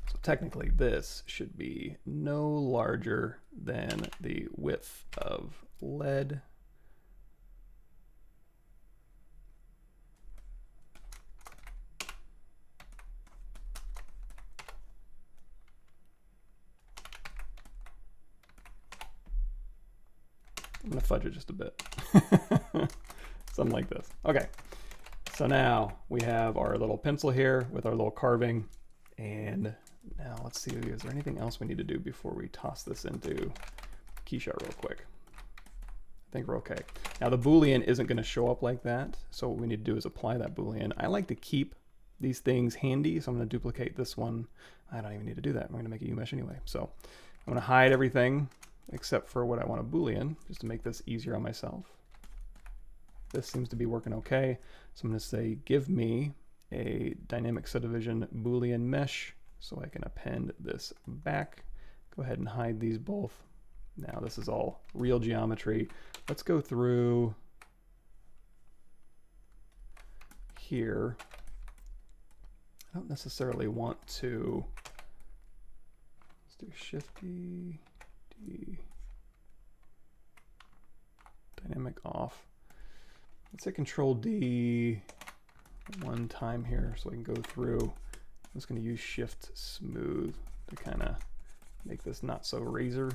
So technically this should be no larger than the width of lead. I'm gonna fudge it just a bit. Something like this. Okay, so now we have our little pencil here with our little carving. And now let's see, is there anything else we need to do before we toss this into KeyShot real quick? I think we're okay. Now the Boolean isn't gonna show up like that. So what we need to do is apply that Boolean. I like to keep these things handy. So I'm gonna duplicate this one. I don't even need to do that. I'm gonna make a U-mesh anyway. So I'm gonna hide everything except for what I want a Boolean, just to make this easier on myself. This seems to be working okay. So I'm going to say, give me a dynamic subdivision Boolean mesh so I can append this back. Go ahead and hide these both. Now this is all real geometry. Let's go through here. I don't necessarily want to, let's do Shift D, D, dynamic off. Let's say Control D one time here so I can go through. I'm just going to use Shift Smooth to kind of make this not so razor.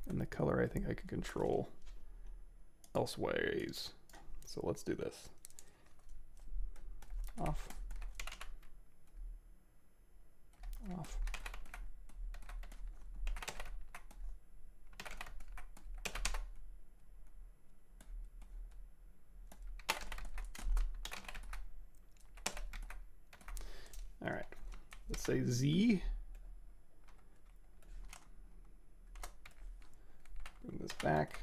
And the color I think I can control elseways. So let's do this. Off. Off. All right, let's say Z. Bring this back.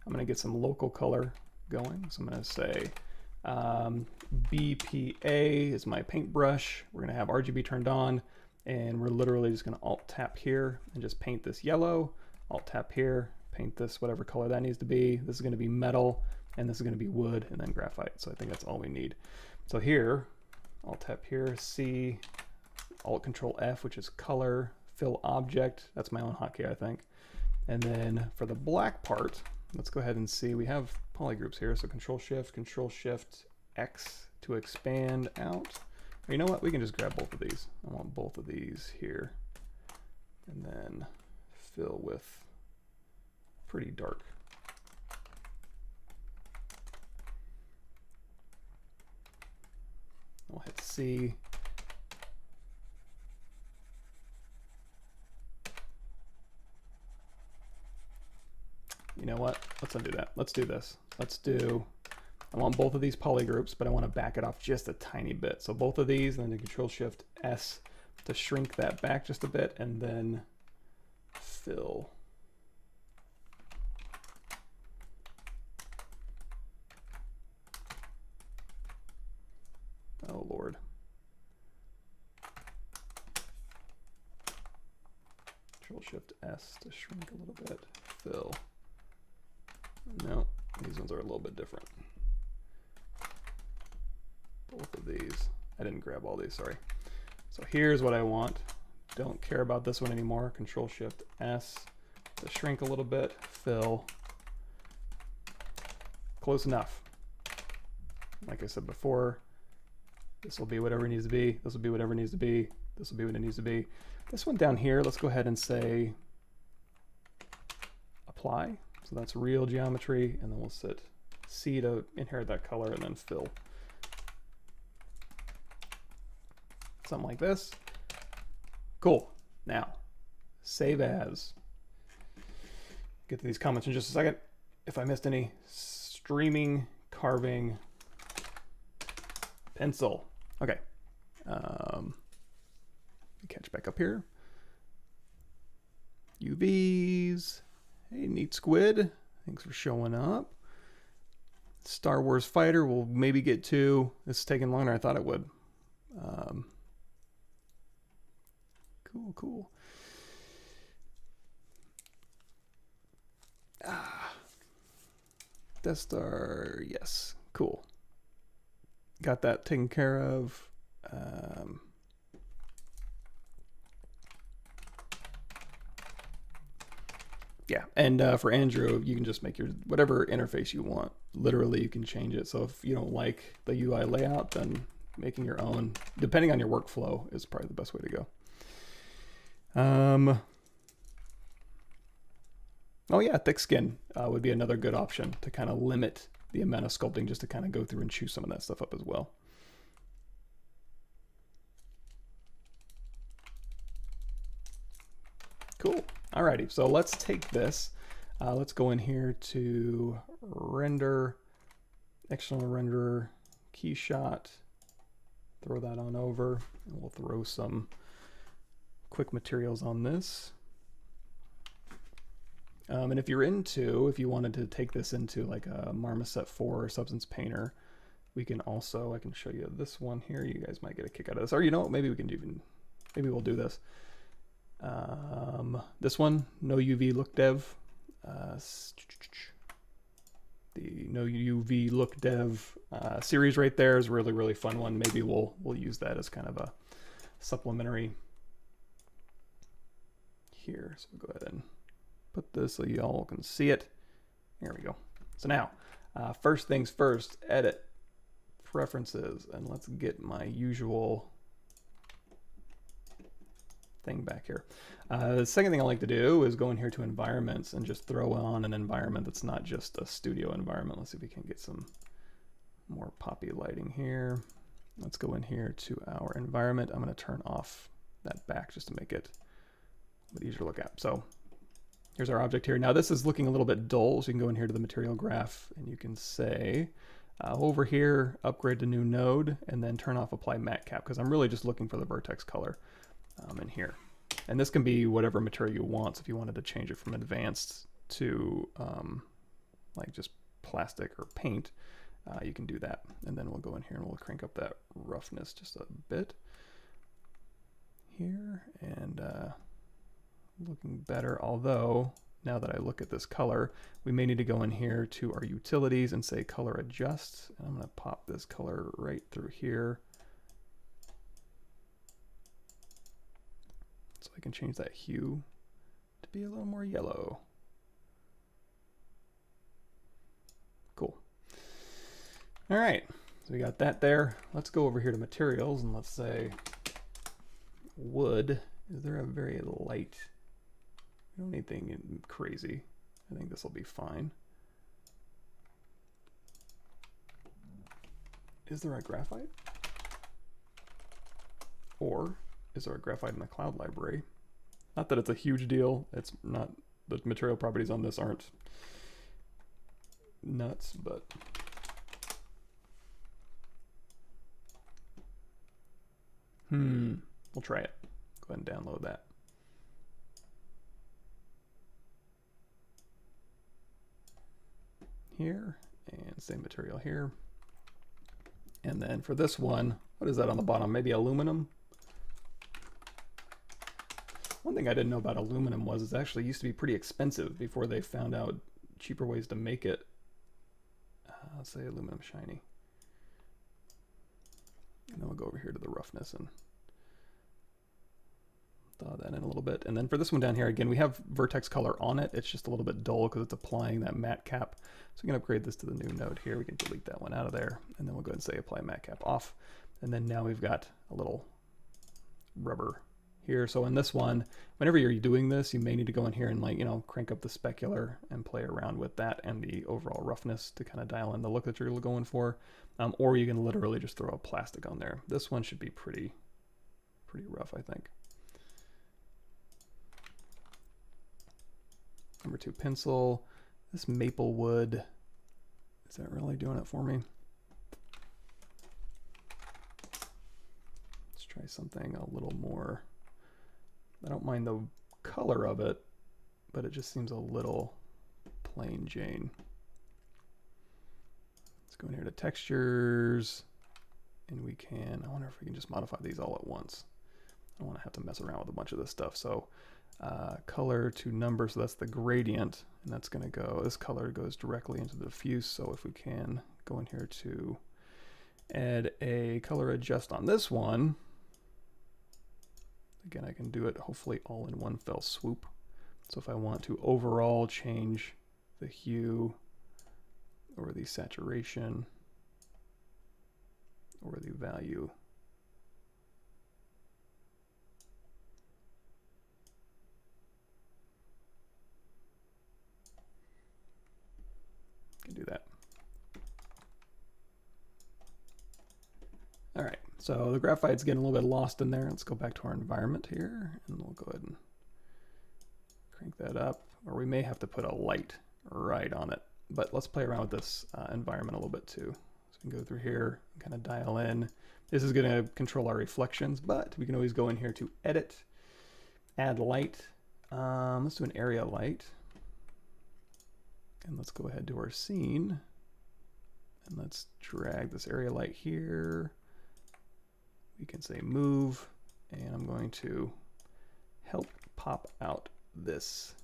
I'm going to get some local color going. So I'm going to say BPA is my paintbrush. We're going to have RGB turned on, and we're literally just going to Alt tap here and just paint this yellow. Alt tap here, paint this whatever color that needs to be. This is going to be metal, and this is going to be wood, and then graphite. So I think that's all we need. So here, Alt tap here, C, Alt Control F, which is color, fill object. That's my own hotkey, I think. And then for the black part, let's go ahead and see, we have polygroups here. So Control Shift X to expand out. Or you know what? We can just grab both of these. I want both of these here. And then fill with pretty dark. I'll hit C. You know what? Let's undo that. Let's do this. Let's do I want both of these poly groups, but I want to back it off just a tiny bit. So both of these, and then Control-Shift-S to shrink that back just a bit, and then fill. Oh, Lord. Control-Shift-S to shrink a little bit, fill. No, these ones are a little bit different. Both of these. I didn't grab all these, sorry. So here's what I want. Don't care about this one anymore. Control-Shift-S to shrink a little bit, fill. Close enough. Like I said before, this will be whatever it needs to be. This will be whatever it needs to be. This will be what it needs to be. This one down here, let's go ahead and say apply. So that's real geometry, and then we'll set C to inherit that color, and then fill. Something like this. Cool. Now, save as. Get to these comments in just a second. If I missed any, streaming, carving, pencil. Okay. Catch back up here. UVs. Hey, neat squid. Thanks for showing up. Star Wars Fighter. We'll maybe get to. This is taking longer than I thought it would. Cool. Death Star. Yes. Cool. Got that taken care of. Yeah, and for Andrew, you can just make your whatever interface you want. Literally, you can change it. So if you don't like the UI layout, then making your own, depending on your workflow, is probably the best way to go. Oh yeah, thick skin would be another good option to kind of limit the amount of sculpting, just to kind of go through and chew some of that stuff up as well. Cool. Alrighty, so let's take this. Let's go in here to render, external renderer, KeyShot, throw that on over, and we'll throw some quick materials on this. And if you wanted to take this into like a Marmoset 4 or Substance Painter, we can also, I can show you this one here. You guys might get a kick out of this. Or you know what, maybe maybe we'll do this. This one, no UV look dev. The no UV look dev series right there is a really, really fun one. Maybe we'll use that as kind of a supplementary here. So we'll go ahead and put this so you all can see it. There we go. So now, first things first, edit, preferences, and let's get my usual thing back here. The second thing I like to do is go in here to environments and just throw on an environment that's not just a studio environment. Let's see if we can get some more poppy lighting here. Let's go in here to our environment. I'm going to turn off that back just to make it a bit easier to look at. So here's our object here. Now this is looking a little bit dull, so you can go in here to the material graph and you can say over here, upgrade to new node, and then turn off apply matte cap, because I'm really just looking for the vertex color in here. And this can be whatever material you want. So if you wanted to change it from advanced to like just plastic or paint, you can do that. And then we'll go in here and we'll crank up that roughness just a bit here, and looking better. Although now that I look at this color, we may need to go in here to our utilities and say color adjust. And I'm going to pop this color right through here. So I can change that hue to be a little more yellow. Cool. All right, so we got that there. Let's go over here to materials and let's say wood. Is there a very light? We don't need anything crazy. I think this will be fine. Is there a graphite? Or is there a graphite in the cloud library? Not that it's a huge deal. It's not, the material properties on this aren't nuts, but We'll try it. Go ahead and download that. Here, and same material here. And then for this one, what is that on the bottom? Maybe aluminum? One thing I didn't know about aluminum was it actually used to be pretty expensive before they found out cheaper ways to make it. Let's say aluminum shiny. And then we'll go over here to the roughness and thaw that in a little bit. And then for this one down here, again, we have vertex color on it. It's just a little bit dull because it's applying that matte cap. So we can upgrade this to the new node here. We can delete that one out of there. And then we'll go ahead and say apply matte cap off. And then now we've got a little rubber here. So in this one, whenever you're doing this, you may need to go in here and, like, you know, crank up the specular and play around with that and the overall roughness to kind of dial in the look that you're going for. Or you can literally just throw a plastic on there. This one should be pretty rough, I think. Number 2 pencil. This maple wood, is that really doing it for me? Let's try something a little more. I don't mind the color of it, but it just seems a little plain Jane. Let's go in here to textures, and we can, I wonder if we can just modify these all at once. I don't want to have to mess around with a bunch of this stuff. So color to number, so that's the gradient, and that's going to go, this color goes directly into the diffuse. So if we can go in here to add a color adjust on this one, again, I can do it hopefully all in one fell swoop. So if I want to overall change the hue or the saturation or the value, I can do that. All right, so the graphite's getting a little bit lost in there. Let's go back to our environment here, and we'll go ahead and crank that up, or we may have to put a light right on it. But let's play around with this environment a little bit too. So we can go through here and kind of dial in. This is going to control our reflections, but we can always go in here to edit, add light. Let's do an area light. And let's go ahead to our scene. And let's drag this area light here. We can say move, and I'm going to help pop out this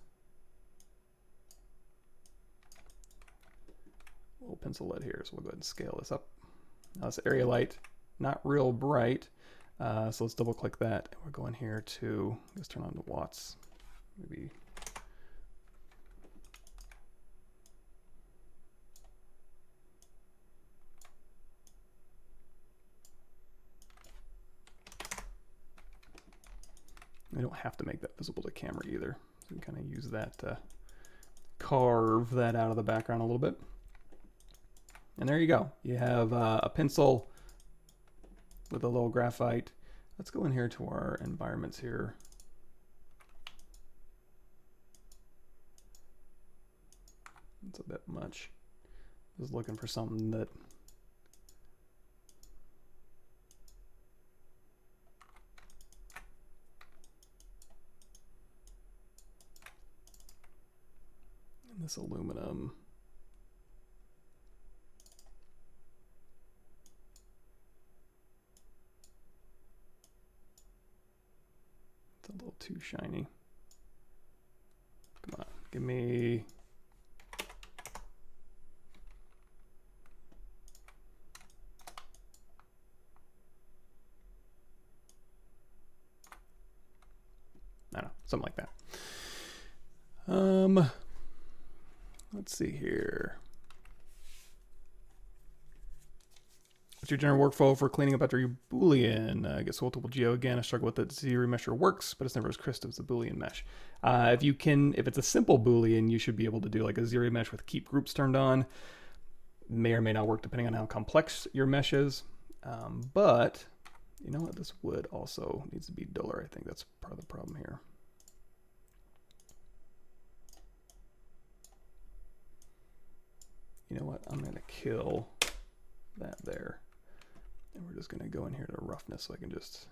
little pencil lead here. So we'll go ahead and scale this up. Now this area light, not real bright. So let's double click that. And we're going here to, let's turn on the watts. Maybe. We don't have to make that visible to camera either. So we can kind of use that to carve that out of the background a little bit. And there you go. You have a pencil with a little graphite. Let's go in here to our environments here. It's a bit much. Just looking for something that this aluminum. It's a little too shiny. Come on, give me. I don't know, something like that. Let's see here. What's your general workflow for cleaning up after your Boolean? I guess multiple geo again. I struggle with it. ZRemesher works, but it's never as crisp as a Boolean mesh. If it's a simple Boolean, you should be able to do like a ZRemesh with keep groups turned on. May or may not work depending on how complex your mesh is. But you know what? This wood also needs to be duller. I think that's part of the problem here. You know what? I'm going to kill that there. And we're just going to go in here to roughness so I can just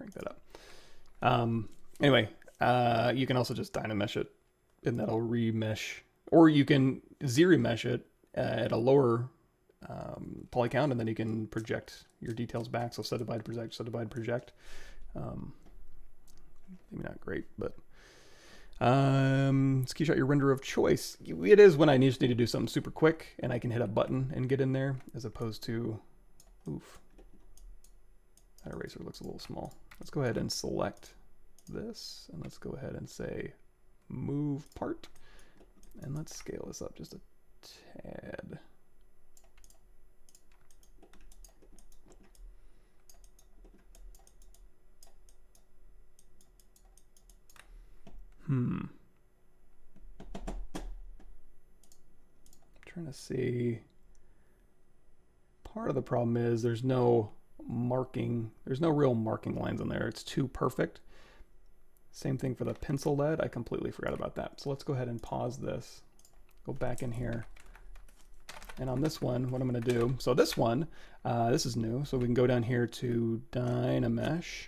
crank that up. Anyway, you can also just Dynamesh it, and that'll remesh, or you can Z-remesh it at a lower poly count, and then you can project your details back. So subdivide, project, subdivide, project. Maybe not great, but let's KeyShot your render of choice. It is when I just need to do something super quick, and I can hit a button and get in there, as opposed to, oof, that eraser looks a little small. Let's go ahead and select this, and let's go ahead and say move part, and let's scale this up just a tad. I'm trying to see. Part of the problem is there's no marking. There's no real marking lines in there. It's too perfect. Same thing for the pencil lead. I completely forgot about that. So let's go ahead and pause this. Go back in here. And on this one, what I'm going to do, so this one, this is new. So we can go down here to Dynamesh.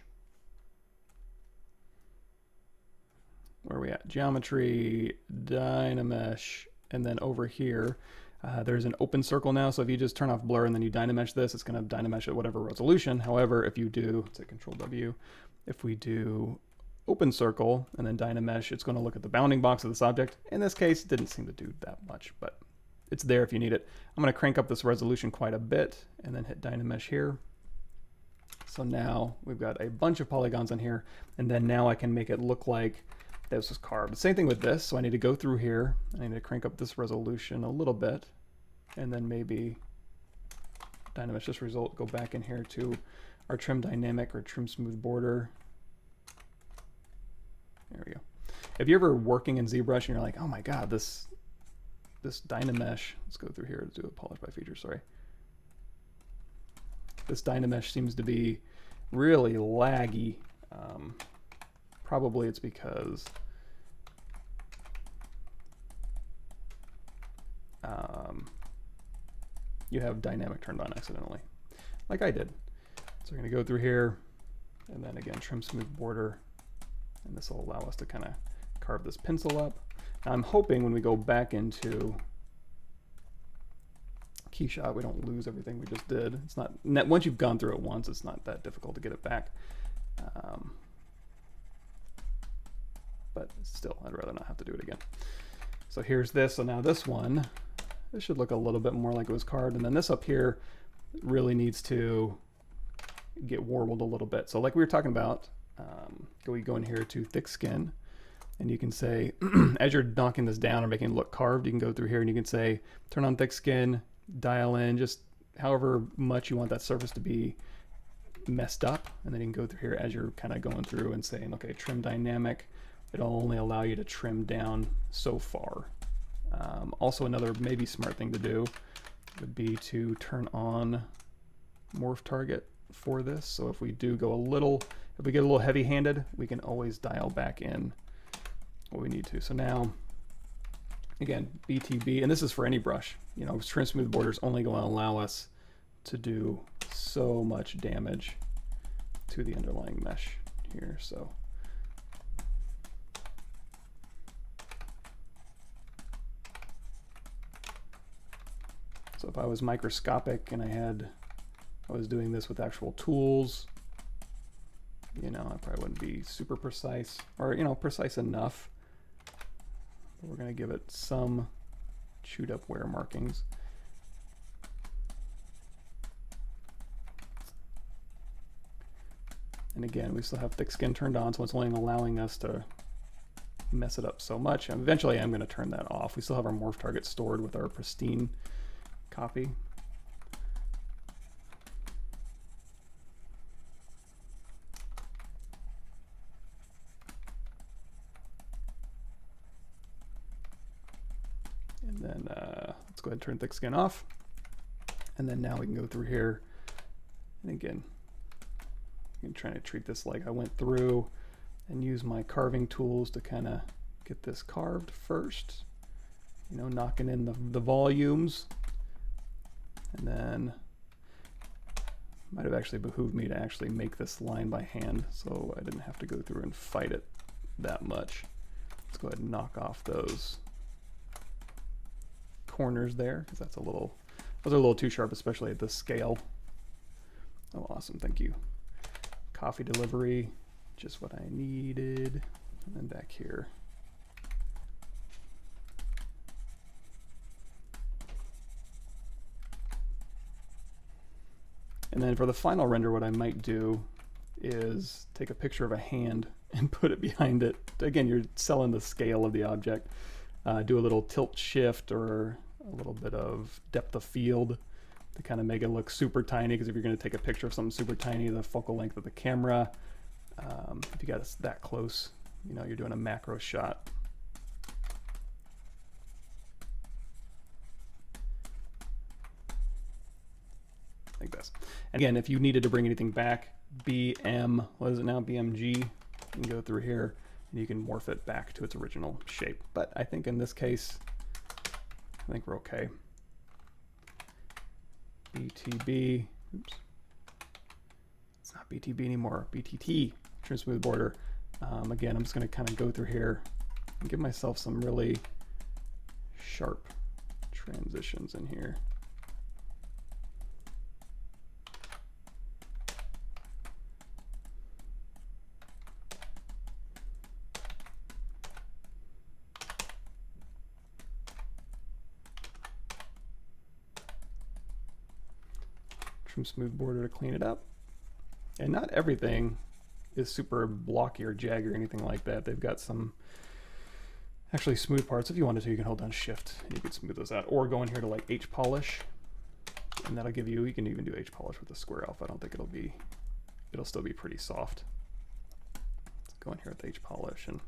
Where are we at? Geometry, Dynamesh, and then over here, there's an open circle now. So if you just turn off blur and then you Dynamesh this, it's going to Dynamesh at whatever resolution. However, if you do, let's say Control W, if we do open circle and then Dynamesh, it's going to look at the bounding box of this object. In this case, it didn't seem to do that much, but it's there if you need it. I'm going to crank up this resolution quite a bit and then hit Dynamesh here. So now we've got a bunch of polygons on here, and then now I can make it look like this was carved. Same thing with this. So I need to go through here. I need to crank up this resolution a little bit, and then maybe Dynamesh this result, go back in here to our trim dynamic or trim smooth border. There we go. If you're ever working in ZBrush and you're like, oh my God, this Dynamesh, let's go through here to do a polish by feature, sorry. This Dynamesh seems to be really laggy. Probably it's because you have dynamic turned on accidentally, like I did. So we're going to go through here, and then again, trim smooth border, and this will allow us to kind of carve this pencil up. Now I'm hoping when we go back into KeyShot, we don't lose everything we just did. It's not, once you've gone through it once, it's not that difficult to get it back. But still, I'd rather not have to do it again. So here's this. So now this one, this should look a little bit more like it was carved. And then this up here really needs to get warbled a little bit. So like we were talking about, we go in here to thick skin, and you can say, as you're knocking this down or making it look carved, you can go through here and you can say, turn on thick skin, dial in just however much you want that surface to be messed up. And then you can go through here as you're kind of going through and saying, okay, trim dynamic. It'll only allow you to trim down so far. Also, another maybe smart thing to do would be to turn on morph target for this. So if we do go a little, if we get a little heavy-handed, we can always dial back in what we need to. So now, again, BTB, and this is for any brush. You know, trim smooth border is only going to allow us to do so much damage to the underlying mesh here. So. So if I was microscopic and I was doing this with actual tools, you know, I probably wouldn't be super precise, or, you know, precise enough. But we're going to give it some chewed up wear markings. And again, we still have thick skin turned on, so it's only allowing us to mess it up so much. And eventually I'm going to turn that off. We still have our morph target stored with our pristine copy. And then let's go ahead and turn thick skin off. And then now we can go through here. And again, I'm trying to treat this like I went through and use my carving tools to kind of get this carved first. You know, knocking in the volumes. And then Might have actually behooved me to actually make this line by hand, so I didn't have to go through and fight it that much. Let's go ahead and knock off those corners there, because those are a little too sharp, especially at this scale. Oh, awesome, thank you. Coffee delivery, just what I needed. And then back here. And then for the final render, what I might do is take a picture of a hand and put it behind it. Again, you're selling the scale of the object. Do a little tilt shift or a little bit of depth of field to kind of make it look super tiny, because if you're going to take a picture of something super tiny, the focal length of the camera, if you got it that close, you know, you're doing a macro shot. Like this. And again, if you needed to bring anything back, what is it now? BMG, you can go through here and you can morph it back to its original shape. But I think in this case, I think we're okay. BTB, oops. It's not BTB anymore, BTT, trim smooth border. Again, I'm just gonna kind of go through here and give myself some really sharp transitions in here. Smooth border to clean it up. And not everything is super blocky or jagged or anything like that. They've got some actually smooth parts. If you wanted to, you can hold down shift and you can smooth those out, or go in here to like H polish, and that'll give you, you can even do H polish with the square alpha. I don't think it'll still be pretty soft. Let's go in here with H polish and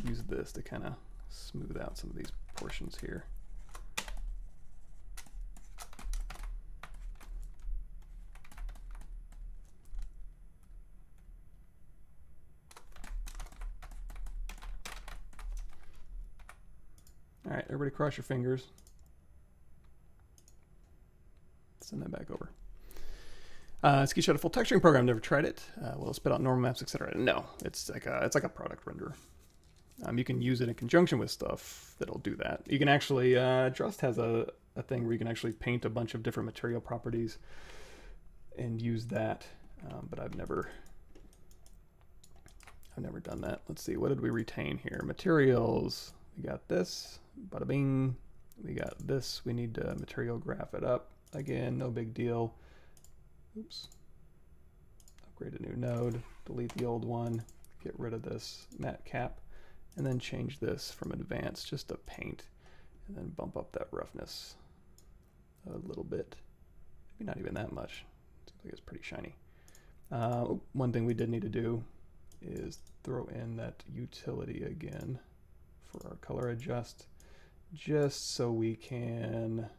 use this to kind of smooth out some of these portions here. All right, everybody cross your fingers. Send that back over. KeyShot a full texturing program. Never tried it. Will it spit out normal maps, etc.? No, it's like a product renderer. You can use it in conjunction with stuff that'll do that. You can actually, Drust has a thing where you can actually paint a bunch of different material properties and use that, but I've never done that. Let's see, what did we retain here? Materials. We got this. Bada bing. We got this. We need to material graph it up. Again, no big deal. Oops. Upgrade a new node. Delete the old one. Get rid of this matte cap. And then change this from advanced just to paint. And then bump up that roughness a little bit. Maybe not even that much. Seems like it's pretty shiny. One thing we did need to do is throw in that utility again for our color adjust, just so we can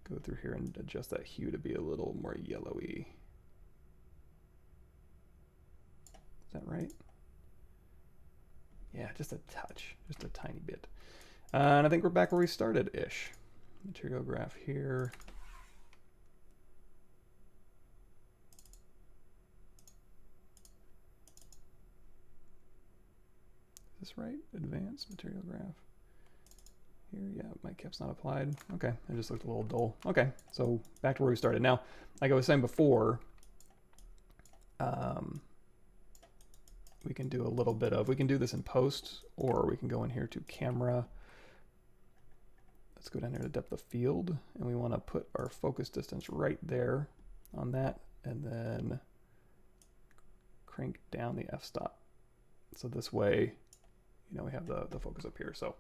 go through here and adjust that hue to be a little more yellowy. Is that right? Yeah, just a touch, just a tiny bit. And I think we're back where we started-ish. Material graph here. Is this right? Advanced material graph. Here, yeah, my cap's not applied. Okay, it just looked a little dull. Okay, so back to where we started. Now, like I was saying before, we can do a little bit of, we can do this in post, or we can go in here to camera. Let's go down here to depth of field, and we want to put our focus distance right there on that, and then crank down the f-stop. So this way, you know, we have the focus up here. So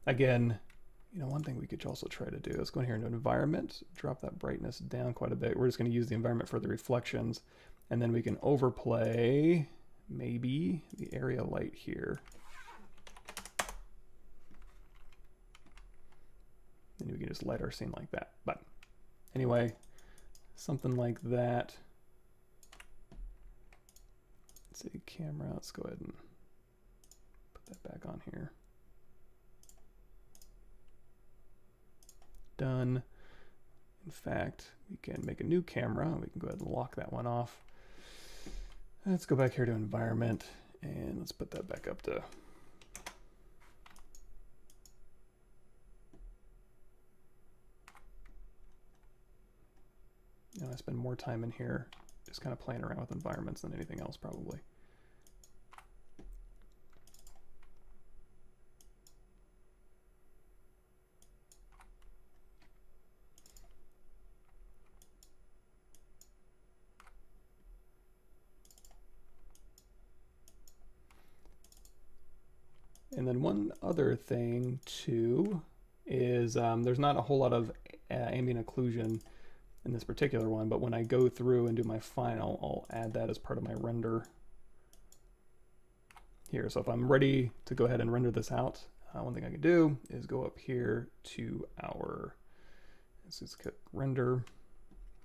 again, you know, one thing we could also try to do is go in here into environment, drop that brightness down quite a bit. We're just going to use the environment for the reflections, and then we can overplay maybe the area light here. And we can just light our scene like that. But anyway, something like that. Let's see, camera, let's go ahead and put that back on here. Done. In fact, we can make a new camera. We can go ahead and lock that one off. Let's go back here to environment and let's put that back up to I spend more time in here just kind of playing around with environments than anything else probably. And then one other thing too is there's not a whole lot of ambient occlusion in this particular one, but when I go through and do my final, I'll add that as part of my render here. So if I'm ready to go ahead and render this out, one thing I can do is go up here to our, let's just click render.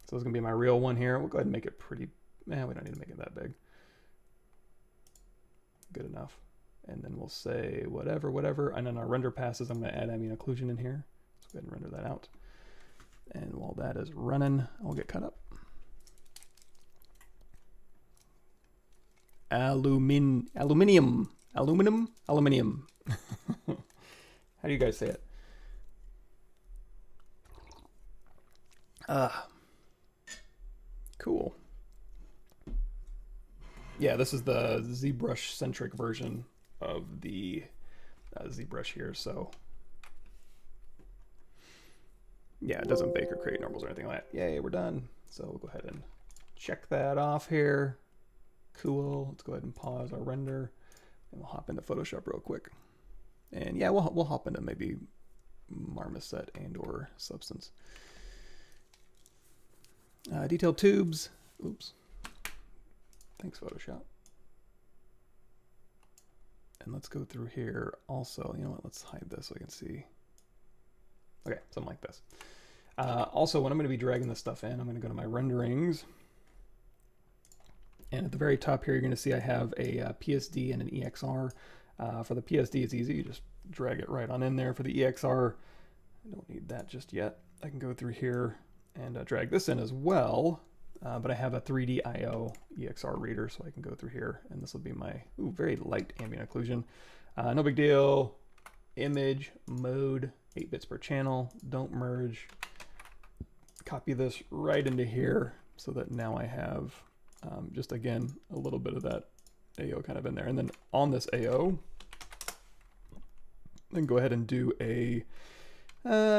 So it's gonna be my real one here. We'll go ahead and make it pretty, we don't need to make it that big. Good enough. And then we'll say whatever, and then our render passes, I'm gonna add ambient occlusion in here. Let's go ahead and render that out. And while that is running, I'll get cut up. Aluminium. How do you guys say it? Cool. Yeah, this is the ZBrush centric version of the ZBrush here, so yeah, it doesn't bake or create normals or anything like that. Yay, we're done. So we'll go ahead and check that off here. Cool. Let's go ahead and pause our render and we'll hop into Photoshop real quick. And yeah, we'll hop into maybe Marmoset and or Substance. Detailed tubes. Oops. Thanks, Photoshop. And let's go through here also. You know what? Let's hide this so I can see. Okay, something like this. Also, when I'm going to be dragging this stuff in, I'm going to go to my renderings. And at the very top here, you're going to see I have a PSD and an EXR. For the PSD, it's easy. You just drag it right on in there. For the EXR, I don't need that just yet. I can go through here and drag this in as well. But I have a 3D IO EXR reader, so I can go through here. And this will be my very light ambient occlusion. No big deal. Image, mode, 8 bits per channel. Don't merge. Copy this right into here so that now I have just again a little bit of that AO kind of in there. And then on this AO, then go ahead and do a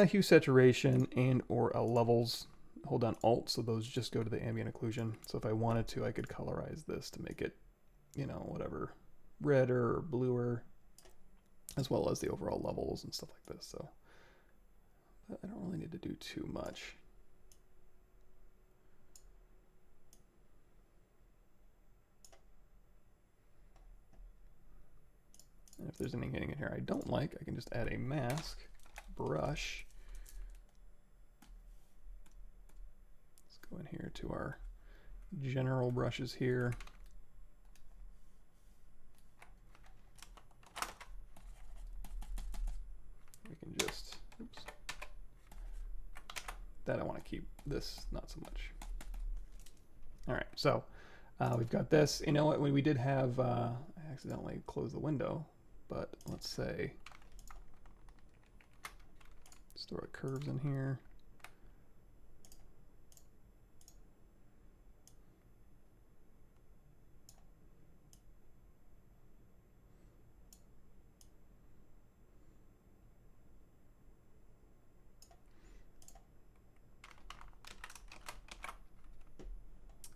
hue saturation and or a levels. Hold down Alt so those just go to the ambient occlusion. So if I wanted to, I could colorize this to make it, you know, whatever, redder or bluer, as well as the overall levels and stuff like this. So I don't really need to do too much. And if there's anything in here I don't like, I can just add a mask, brush. Let's go in here to our general brushes here. We can just, oops. That I want to keep, this not so much. All right, so we've got this. You know what, when we did have, I accidentally closed the window, but let's say, let's throw curves in here.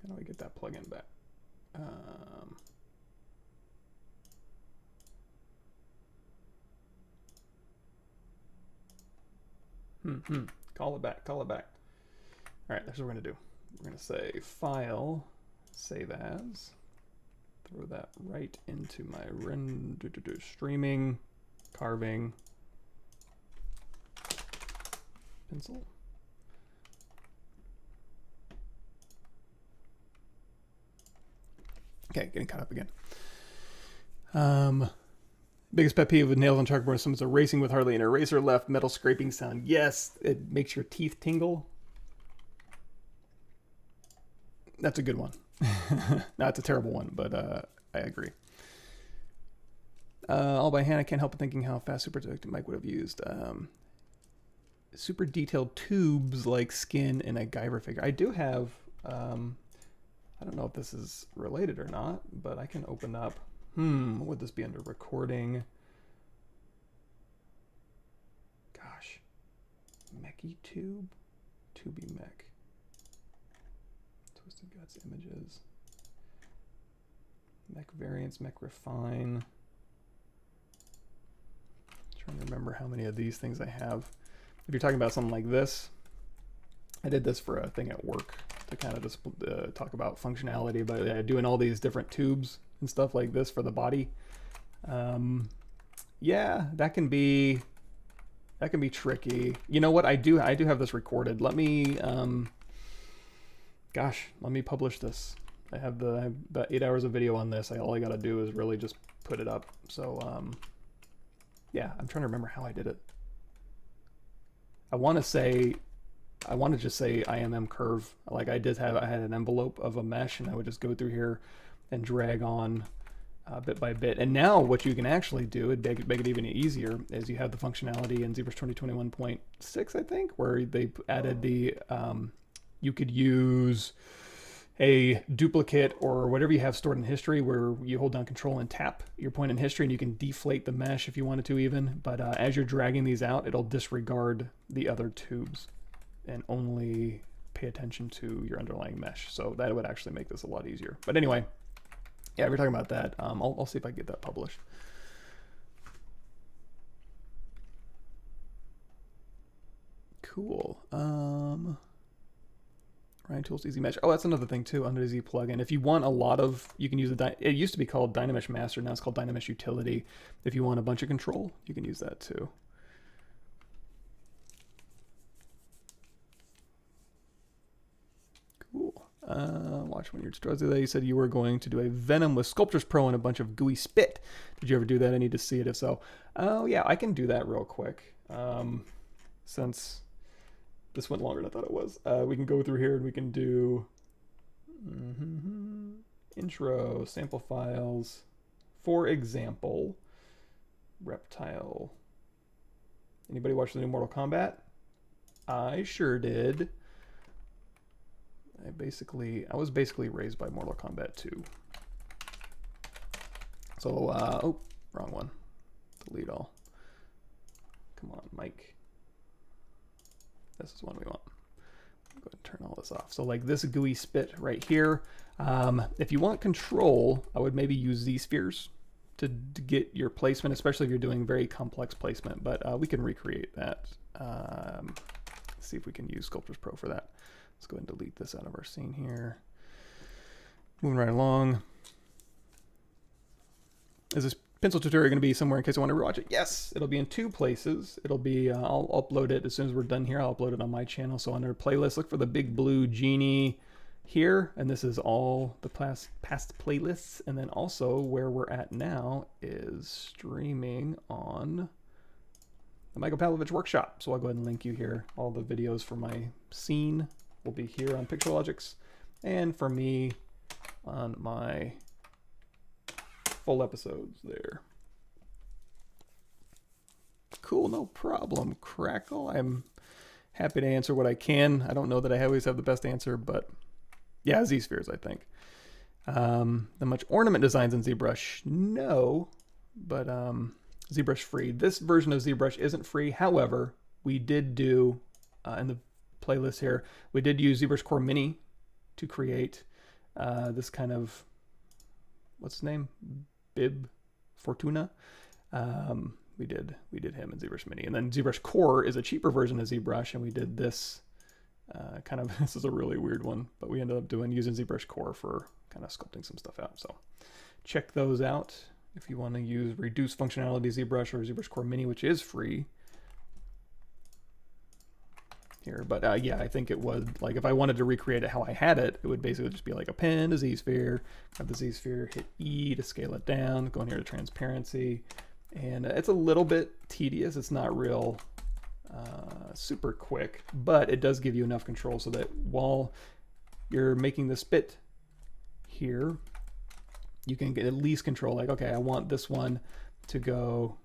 How do I get that plugin back? Call it back, call it back. All right, that's what we're gonna do. We're gonna say File, Save As, throw that right into my streaming, carving, pencil. Okay, getting caught up again. Biggest pet peeve with nails on chalkboard is someone's erasing with hardly an eraser left, metal scraping sound. Yes, it makes your teeth tingle. That's a good one. No, it's a terrible one, but I agree. All by hand, I can't help but thinking how fast Super Mike would have used super detailed tubes like skin in a Guyver figure. I do have, I don't know if this is related or not, but I can open up, what would this be under? Recording. Gosh. Mechy tube? Tubey mech. Twisted Guts images. Mech variants, mech refine. Trying to remember how many of these things I have. If you're talking about something like this, I did this for a thing at work to kind of just talk about functionality, but doing all these different tubes and stuff like this for the body. Yeah, that can be tricky. You know what? I do have this recorded. Let me gosh, let me publish this. I have about 8 hours of video on this. All I got to do is really just put it up. So yeah, I'm trying to remember how I did it. I want to just say IMM curve. Like I had an envelope of a mesh, and I would just go through here and drag on bit by bit. And now what you can actually do, and make it even easier, is you have the functionality in ZBrush 2021.6, I think, where they added the, you could use a duplicate or whatever you have stored in history, where you hold down Control and tap your point in history, and you can deflate the mesh if you wanted to even. But as you're dragging these out, it'll disregard the other tubes and only pay attention to your underlying mesh. So that would actually make this a lot easier. But anyway, yeah, we're talking about that. I'll see if I can get that published. Cool. Ryan Tools Easy Mesh. Oh, that's another thing too under the Z plugin. If you want a lot of, you can use it used to be called Dynamesh Master, now it's called Dynamesh Utility. If you want a bunch of control, you can use that too. Cool. Watch when you're tutorials. You said you were going to do a Venom with Sculptors Pro and a bunch of gooey spit. Did you ever do that? I need to see it if so. Oh yeah, I can do that real quick. Since this went longer than I thought it was. We can go through here and we can do intro, sample files. For example, reptile. Anybody watch the new Mortal Kombat? I sure did. I was basically raised by Mortal Kombat 2. So, oh, wrong one. Delete all. Come on, Mike. This is one we want. Go ahead and turn all this off. So like this gooey spit right here. If you want control, I would maybe use Z-spheres to get your placement, especially if you're doing very complex placement, but we can recreate that. Let's see if we can use Sculptors Pro for that. Let's go ahead and delete this out of our scene here. Moving right along. Is this pencil tutorial going to be somewhere in case I want to rewatch it? Yes, it'll be in 2 places. It'll be, I'll upload it as soon as we're done here. I'll upload it on my channel. So under playlist, look for the big blue genie here. And this is all the past playlists. And then also where we're at now is streaming on the Michael Pavlovich workshop. So I'll go ahead and link you here. All the videos for my scene will be here on Pixologics. And for me on my full episodes there. Cool, no problem, Crackle. I'm happy to answer what I can. I don't know that I always have the best answer, but yeah, Z-spheres, I think. The much ornament designs in ZBrush? No, but ZBrush free. This version of ZBrush isn't free. However, we did do, in the playlist here, we did use ZBrush Core Mini to create this kind of, what's his name? Bib Fortuna. We did him in ZBrush Mini, and then ZBrush Core is a cheaper version of ZBrush, and we did this kind of, this is a really weird one, but we ended up using ZBrush Core for kind of sculpting some stuff out. So check those out if you want to use reduced functionality ZBrush or ZBrush Core Mini, which is free here. But yeah, I think it was like, if I wanted to recreate it how I had it, it would basically just be like append a Z-sphere, grab the Z-sphere, hit E to scale it down, go in here to transparency, and it's a little bit tedious. It's not real super quick, but it does give you enough control so that while you're making the spit here, you can at least control, like, okay, I want this one to go,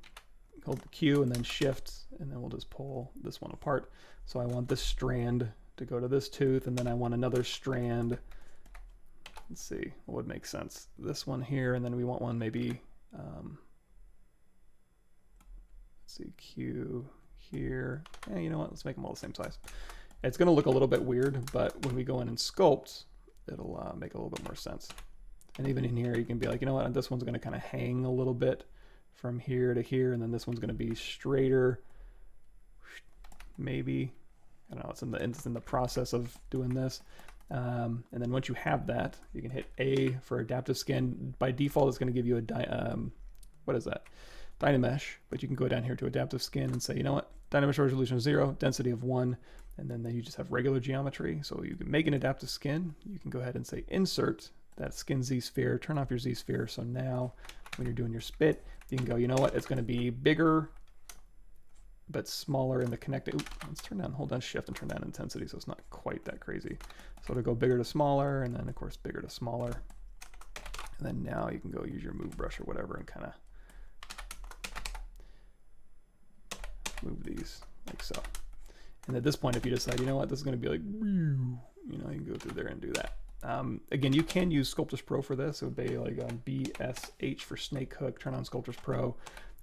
hold the Q and then shift, and then we'll just pull this one apart. So I want this strand to go to this tooth, and then I want another strand. Let's see, what would make sense? This one here, and then we want one maybe, let's see, Q here. Yeah, you know what? Let's make them all the same size. It's going to look a little bit weird, but when we go in and sculpt, it'll make a little bit more sense. And even in here, you can be like, you know what? This one's going to kind of hang a little bit from here to here, and then this one's going to be straighter. Maybe, I don't know. It's in the process of doing this. And then once you have that, you can hit A for adaptive skin. By default, it's going to give you a what is that? Dynamesh. But you can go down here to adaptive skin and say, you know what? Dynamesh resolution of 0, density of 1, and then you just have regular geometry. So you can make an adaptive skin. You can go ahead and say insert that skin Z sphere, turn off your Z sphere. So now when you're doing your spit, you can go, you know what? It's going to be bigger, but smaller in the connected. Let's turn down, hold down shift and turn down intensity so it's not quite that crazy. So it'll go bigger to smaller, and then of course bigger to smaller. And then now you can go use your move brush or whatever and kind of move these like so. And at this point, if you decide, you know what, this is going to be like, you know, you can go through there and do that. Again, you can use Sculptors Pro for this. It would be like BSH for snake hook, turn on Sculptors Pro,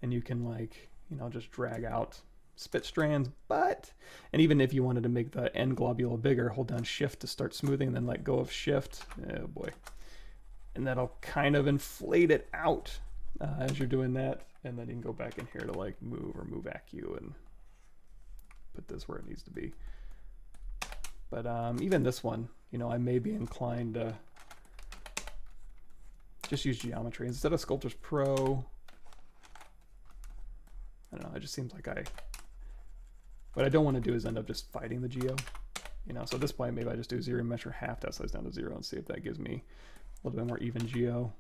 and you can, like, you know, just drag out spit strands. And even if you wanted to make the end globule bigger, hold down shift to start smoothing, and then let go of shift. Oh boy. And that'll kind of inflate it out as you're doing that. And then you can go back in here to like move or move AcU and put this where it needs to be. But even this one, you know, I may be inclined to just use geometry instead of Sculptors Pro. I don't know, it just seems like what I don't want to do is end up just fighting the geo, you know. So at this point, maybe I just do 0 measure half that size down to 0 and see if that gives me a little bit more even geo,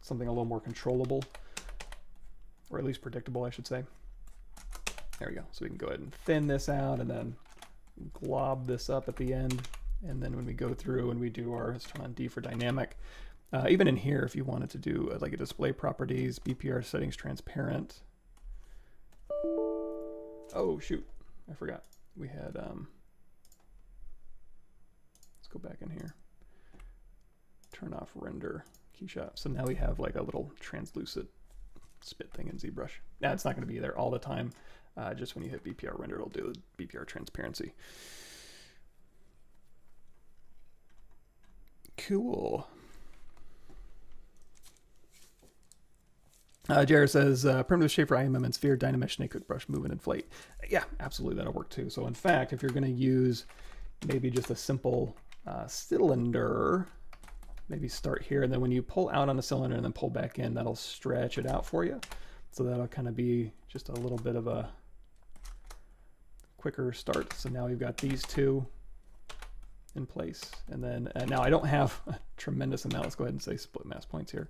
something a little more controllable, or at least predictable, I should say. There we go. So we can go ahead and thin this out and then glob this up at the end. And then when we go through and we do our, let's turn on D for dynamic. Even in here, if you wanted to do like a display properties, BPR settings transparent. Oh shoot, I forgot. We had, let's go back in here. Turn off render KeyShot. So now we have like a little translucent spit thing in ZBrush. Now it's not going to be there all the time. Just when you hit BPR render, it'll do the BPR transparency. Cool. Jared says, primitive shape for IMM and sphere, Dynamesh, snake hook brush, move and inflate. Yeah, absolutely, that'll work too. So in fact, if you're going to use maybe just a simple cylinder, maybe start here, and then when you pull out on the cylinder and then pull back in, that'll stretch it out for you. So that'll kind of be just a little bit of a quicker start. So now we've got these two in place. And then now I don't have a tremendous amount. Let's go ahead and say split mass points here.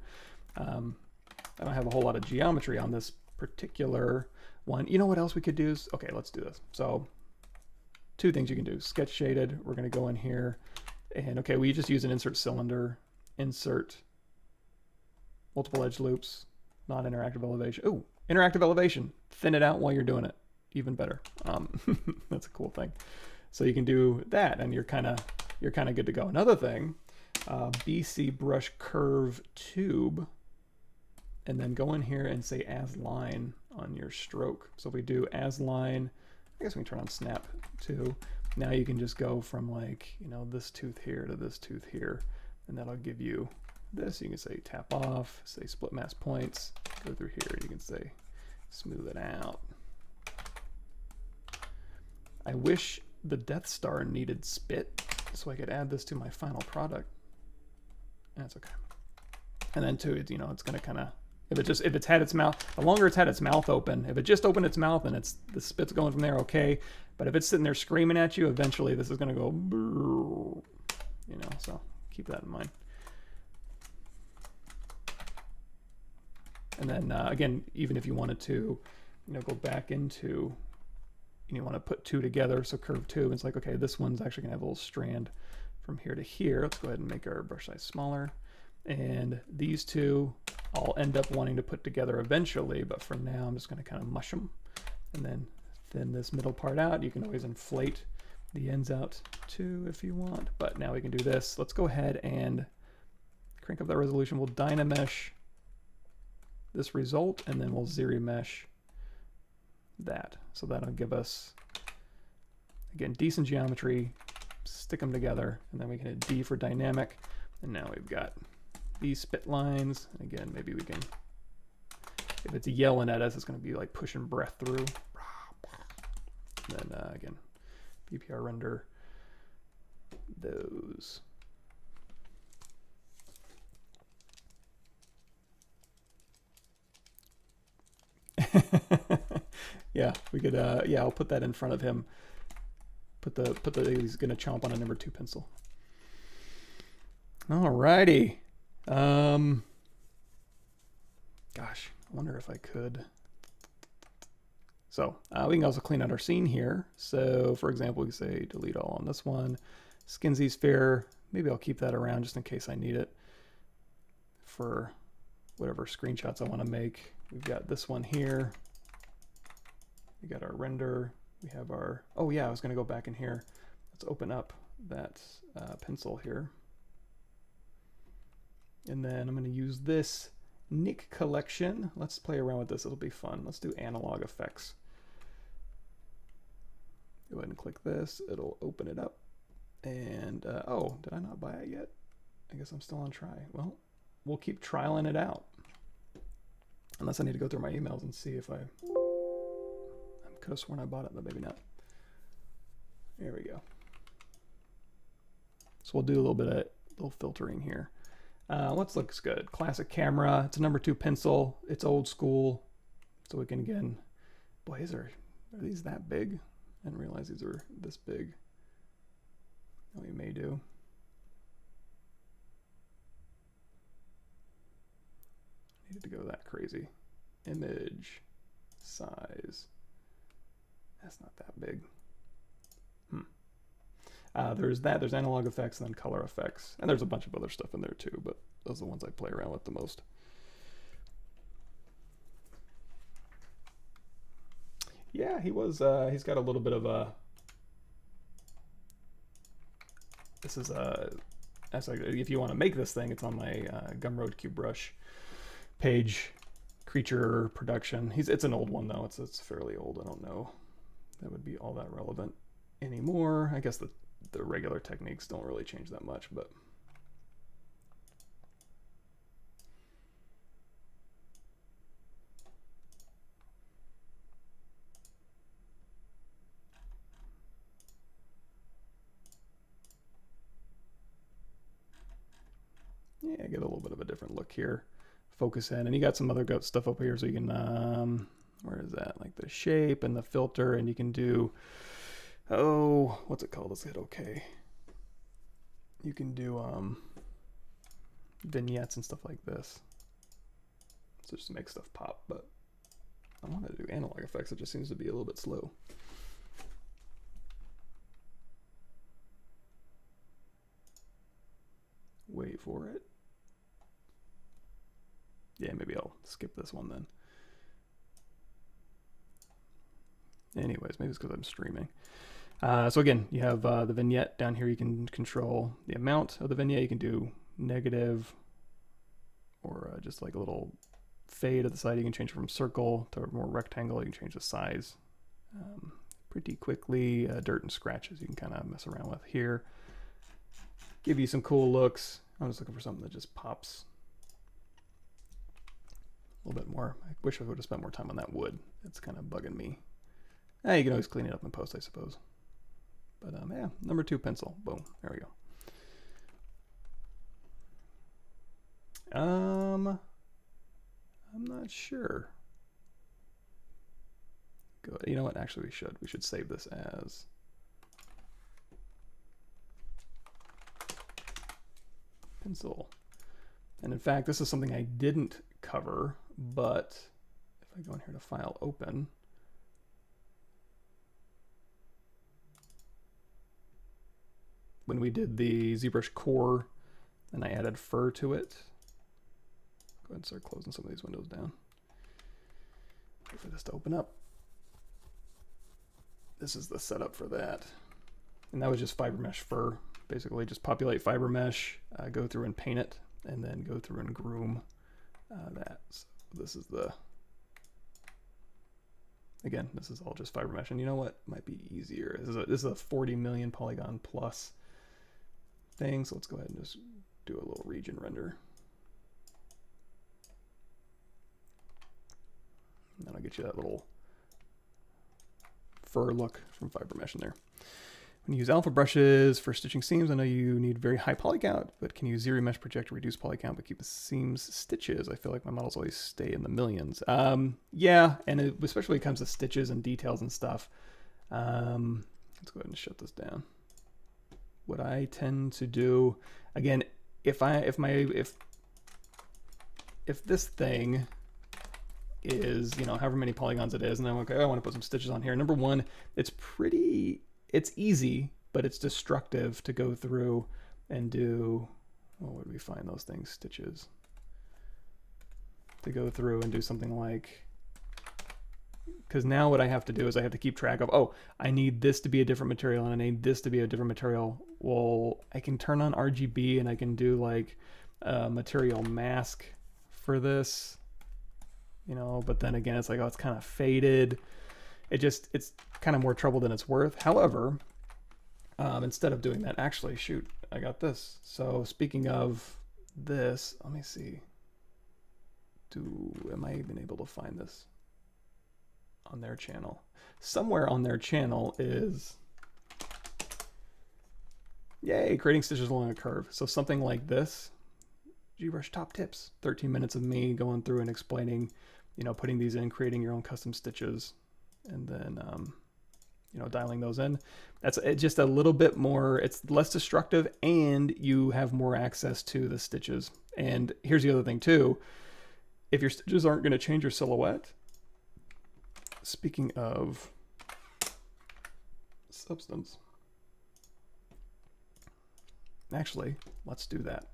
I don't have a whole lot of geometry on this particular one. You know what else we could do? Okay, let's do this. So two things you can do. Sketch shaded. We're going to go in here. And okay, we just use an insert cylinder. Insert multiple edge loops. Non-interactive elevation. Oh, interactive elevation. Thin it out while you're doing it. Even better. That's a cool thing. So you can do that, and you're kind of good to go. Another thing, BC brush curve tube, and then go in here and say as line on your stroke. So if we do as line, I guess we can turn on snap too. Now you can just go from, like, you know, this tooth here to this tooth here, and that'll give you this. You can say tap off, say split mass points, go through here, you can say smooth it out. I wish the Death Star needed spit so I could add this to my final product. That's okay. And then too, you know, it's gonna kind of, if it's had its mouth, the longer it's had its mouth open, if it just opened its mouth and the spit's going from there, okay. But if it's sitting there screaming at you, eventually this is gonna go, you know, so keep that in mind. And then again, even if you wanted to, you know, go back into and you want to put two together, so curve two, it's like, okay, this one's actually gonna have a little strand from here to here. Let's go ahead and make our brush size smaller. And these two I'll end up wanting to put together eventually, but for now I'm just gonna kind of mush them and then thin this middle part out. You can always inflate the ends out too if you want, but now we can do this. Let's go ahead and crank up that resolution. We'll Dynamesh this result, and then we'll ZRemesh that. So that'll give us, again, decent geometry, stick them together, and then we can hit D for dynamic, and now we've got these spit lines. And again, maybe we can, if it's yelling at us, it's going to be like pushing breath through. And then again, BPR render those. Yeah, we could. Yeah, I'll put that in front of him. He's gonna chomp on a number 2 pencil. Alrighty. Gosh, I wonder if I could. So we can also clean out our scene here. So for example, we say delete all on this one. Skinsy sphere. Maybe I'll keep that around just in case I need it for whatever screenshots I want to make. We've got this one here. We got our render. We have our, oh yeah, I was gonna go back in here. Let's open up that pencil here. And then I'm gonna use this Nick collection. Let's play around with this, it'll be fun. Let's do analog effects. Go ahead and click this, it'll open it up. And, oh, did I not buy it yet? I guess I'm still on try. Well, we'll keep trialing it out. Unless I need to go through my emails and see if I could have sworn I bought it, but maybe not. There we go. So we'll do a little bit of little filtering here. What looks good? Classic camera. It's a number 2 pencil. It's old school. So we can, again, boy, are these that big? I didn't realize these are this big. Oh, we may do. Needed to go that crazy. Image size. That's not that big. There's that, there's analog effects, and then color effects. And there's a bunch of other stuff in there too, but those are the ones I play around with the most. Yeah, he was, he's got a little bit of a, this is if you want to make this thing, it's on my Gumroad QBrush page, creature production. It's an old one though, it's fairly old. I don't know that would be all that relevant anymore. I guess the regular techniques don't really change that much, but yeah, get a little bit of a different look here. Focus in, and you got some other stuff up here, so you can where is that, like the shape and the filter, and you can do, oh, what's it called? Let's hit OK. You can do vignettes and stuff like this. So just to make stuff pop, but I want to do analog effects. It just seems to be a little bit slow. Wait for it. Yeah, maybe I'll skip this one then. Anyways, maybe it's because I'm streaming. So again, you have the vignette down here. You can control the amount of the vignette. You can do negative or just like a little fade at the side. You can change it from circle to more rectangle. You can change the size pretty quickly. Dirt and scratches you can kind of mess around with here. Give you some cool looks. I'm just looking for something that just pops a little bit more. I wish I would have spent more time on that wood. It's kind of bugging me. You can always clean it up in post, I suppose. But yeah, number 2 pencil. Boom. There we go. I'm not sure. Go. You know what? Actually, we should save this as pencil. And in fact, this is something I didn't cover, but if I go in here to File, Open. when we did the ZBrush core, and I added fur to it. Go ahead and start closing some of these windows down. Wait for this to open up. This is the setup for that. And that was just fiber mesh fur. Basically just populate fiber mesh, go through and paint it, and then go through and groom that. So this is the, again, this is all just fiber mesh. And you know what might be easier? This is a 40 million polygon plus thing. So let's go ahead and just do a little region render. And that'll get you that little fur look from fiber mesh in there. When you use alpha brushes for stitching seams, I know you need very high poly count, but can you use ZRemesh project to reduce poly count but keep the seams stitches? I feel like my models always stay in the millions. Yeah, and especially when it comes to stitches and details and stuff. Let's go ahead and shut this down. What I tend to do, again, if this thing is, you know, however many polygons it is, and I'm okay, I want to put some stitches on here. Number one, it's easy, but it's destructive to go through and do, well, where do we find those things? Stitches. To go through and do something like, because now what I have to do is I have to keep track of, oh, I need this to be a different material and I need this to be a different material. Well, I can turn on RGB and I can do like a material mask for this, you know, but then again, it's like, oh, it's kind of faded. It's kind of more trouble than it's worth. However, instead of doing that, actually, shoot, I got this. So speaking of this, let me see. Am I even able to find this on their channel? Somewhere on their channel is, yay, creating stitches along a curve. So something like this, ZBrush top tips, 13 minutes of me going through and explaining, you know, putting these in, creating your own custom stitches, and then, you know, dialing those in. That's just a little bit more, it's less destructive, and you have more access to the stitches. And here's the other thing too, if your stitches aren't going to change your silhouette, speaking of substance, actually, let's do that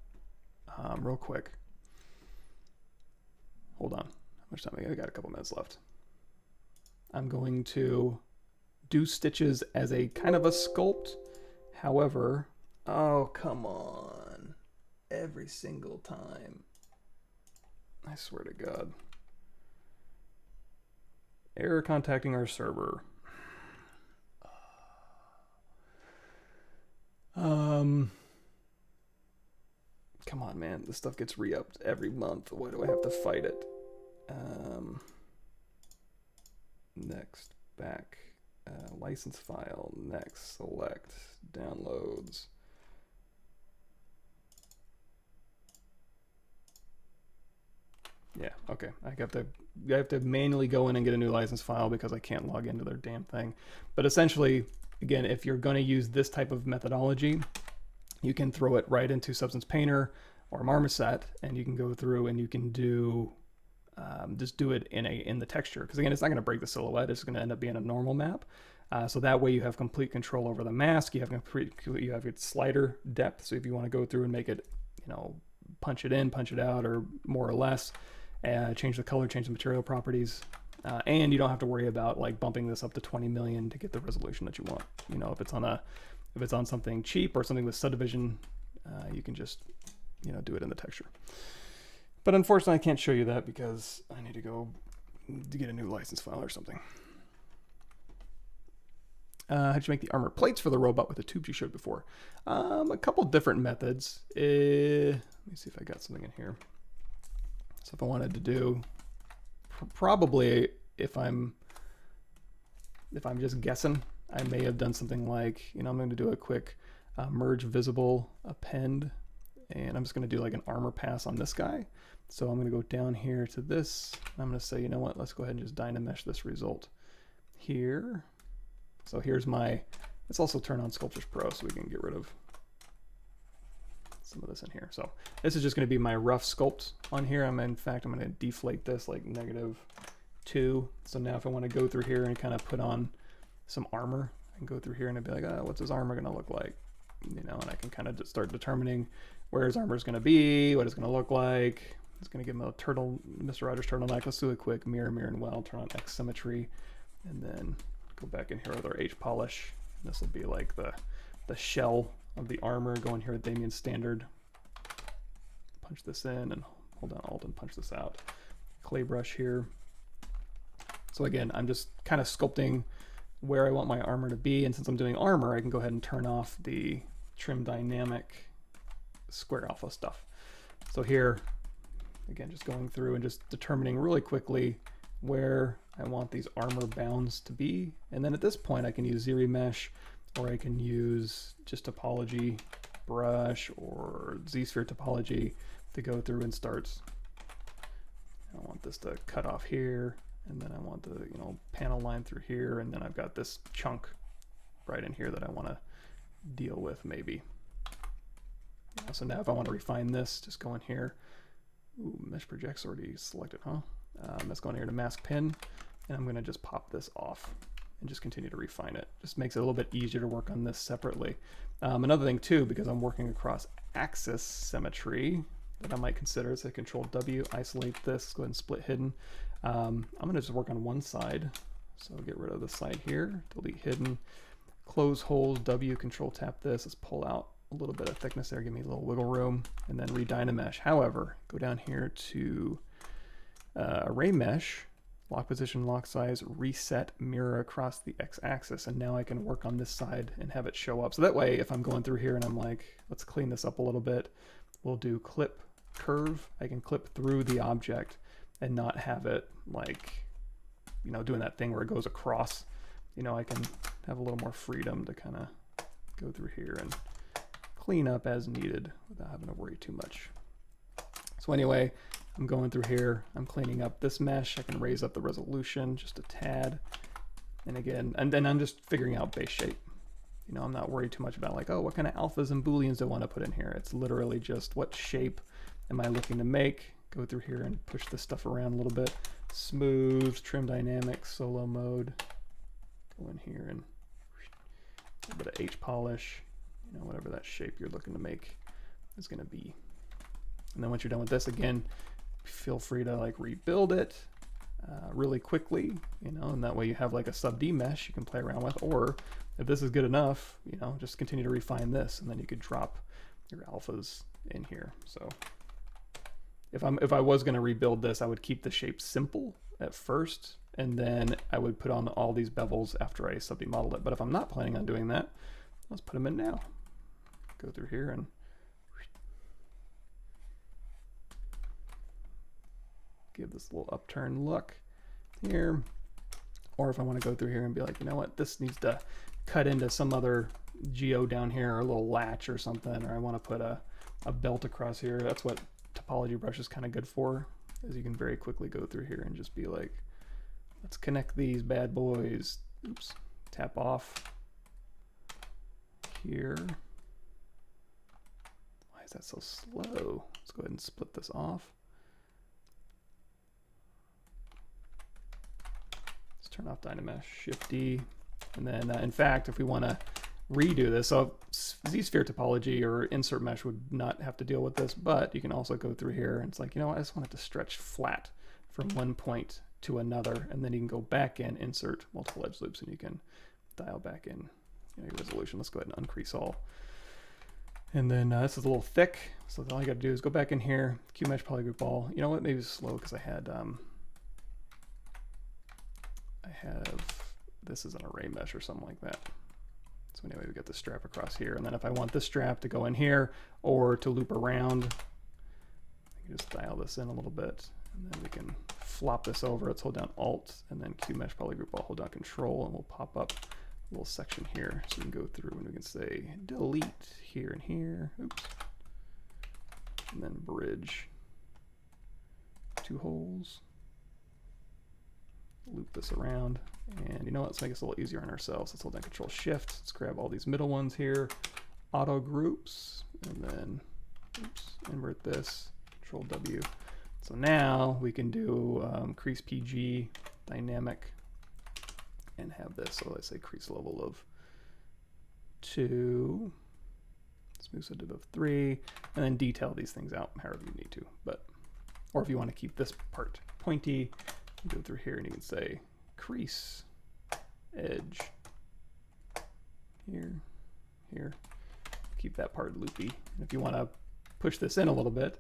real quick. Hold on, how much time? I got a couple minutes left. I'm going to do stitches as a kind of a sculpt. However, oh, come on. Every single time. I swear to God. Error contacting our server. Come on, man. This stuff gets re-upped every month. Why do I have to fight it? Next, back, license file, next, select, downloads. Yeah, okay. I have to manually go in and get a new license file because I can't log into their damn thing. But essentially, again, if you're going to use this type of methodology, you can throw it right into Substance Painter or Marmoset, and you can go through and you can do just do it in the texture, because again, it's not going to break the silhouette. It's going to end up being a normal map. So that way you have complete control over the mask. You have its slider depth. So if you want to go through and make it, you know, punch it in, punch it out, or more or less, change the color, change the material properties, and you don't have to worry about like bumping this up to 20 million to get the resolution that you want. You know, if it's on something cheap or something with subdivision, you can just, you know, do it in the texture. But unfortunately, I can't show you that because I need to go to get a new license file or something. How'd you make the armor plates for the robot with the tubes you showed before? A couple different methods. Let me see if I got something in here. So if I wanted to do, probably if I'm just guessing, I may have done something like, you know, I'm going to do a quick merge visible append, and I'm just going to do like an armor pass on this guy. So I'm going to go down here to this. I'm going to say, you know what, let's go ahead and just dynamesh this result here. So here's my, let's also turn on Sculptures Pro so we can get rid of some of this in here. So this is just going to be my rough sculpt on here. In fact, I'm going to deflate this like -2. So now if I want to go through here and kind of put on some armor, I can go through here and I'd be like, oh, what's his armor going to look like? you know, and I can kind of just start determining where his armor is going to be, what it's going to look like. It's going to give him a turtle, Mr. Rogers turtleneck. Let's do a quick mirror, mirror, and well, turn on X symmetry, and then go back in here with our H polish. This will be like the shell of the armor. Go in here with Damien's standard. Punch this in and hold down Alt and punch this out. Clay brush here. So again, I'm just kind of sculpting where I want my armor to be, and since I'm doing armor, I can go ahead and turn off the trim dynamic square alpha stuff. So here, again, just going through and just determining really quickly where I want these armor bounds to be. And then at this point, I can use ZBrush, or I can use just topology brush or Z-sphere topology to go through and start. I want this to cut off here, and then I want the, you know, panel line through here, and then I've got this chunk right in here that I want to deal with maybe. Yeah, so now if I want to refine this, just go in here. Ooh, mesh project's already selected, huh? Let's go in here to mask pin, and I'm going to just pop this off and just continue to refine it. Just makes it a little bit easier to work on this separately. Another thing too, because I'm working across axis symmetry that I might consider is a Control W, isolate this, go ahead and split hidden. I'm going to just work on one side. So get rid of the side here, delete hidden, close holes, W, Control tap this, let's pull out a little bit of thickness there, give me a little wiggle room, and then redynamesh. However, go down here to array mesh, lock position, lock size, reset mirror across the x-axis, and now I can work on this side and have it show up. So that way, if I'm going through here and I'm like, let's clean this up a little bit, we'll do clip curve. I can clip through the object and not have it like, you know, doing that thing where it goes across. You know, I can have a little more freedom to kind of go through here and clean up as needed without having to worry too much. So anyway, I'm going through here, I'm cleaning up this mesh, I can raise up the resolution just a tad. And again, and then I'm just figuring out base shape. You know, I'm not worried too much about like, oh, what kind of alphas and booleans do I want to put in here? It's literally just what shape am I looking to make? Go through here and push this stuff around a little bit. Smooth, trim dynamics, solo mode. Go in here and a little bit of H polish. You know, whatever that shape you're looking to make is going to be. And then once you're done with this, again, feel free to like rebuild it really quickly, you know, and that way you have like a sub D mesh you can play around with. Or if this is good enough, you know, just continue to refine this, and then you could drop your alphas in here. So if I was going to rebuild this, I would keep the shape simple at first, and then I would put on all these bevels after I sub D modeled it. But if I'm not planning on doing that, let's put them in now. Go through here and give this little upturn look here. Or if I want to go through here and be like, you know what, this needs to cut into some other geo down here, or a little latch or something, or I want to put a belt across here. That's what topology brush is kind of good for, is you can very quickly go through here and just be like, let's connect these bad boys. Oops, tap off here. Why is that so slow? Let's go ahead and split this off. Let's turn off Dynamesh, Shift D. And then in fact, if we want to redo this, so Z-sphere topology or insert mesh would not have to deal with this, but you can also go through here and it's like, you know what, I just want it to stretch flat from one point to another, and then you can go back in, insert multiple edge loops, and you can dial back in, you know, your resolution. Let's go ahead and uncrease all. And then this is a little thick, so all you got to do is go back in here, QMesh polygroup all. You know what, maybe it's slow because I have this is an array mesh or something like that. So anyway, we got the strap across here, and then if I want this strap to go in here or to loop around, I can just dial this in a little bit, and then we can flop this over. Let's hold down Alt and then QMesh polygroup. I'll hold down Control, and we'll pop up a little section here, so we can go through and we can say delete here and here. Oops, and then bridge 2 holes. Loop this around, and you know what, let's make this a little easier on ourselves. Let's hold down Control Shift, let's grab all these middle ones here, auto groups, and then oops, invert this, Control W. So now we can do crease PG dynamic and have this. So let's say crease level of 2, Smooth to div of 3, and then detail these things out however you need to. But, or if you want to keep this part pointy, you go through here and you can say crease, edge, here, here. Keep that part loopy. And if you want to push this in a little bit,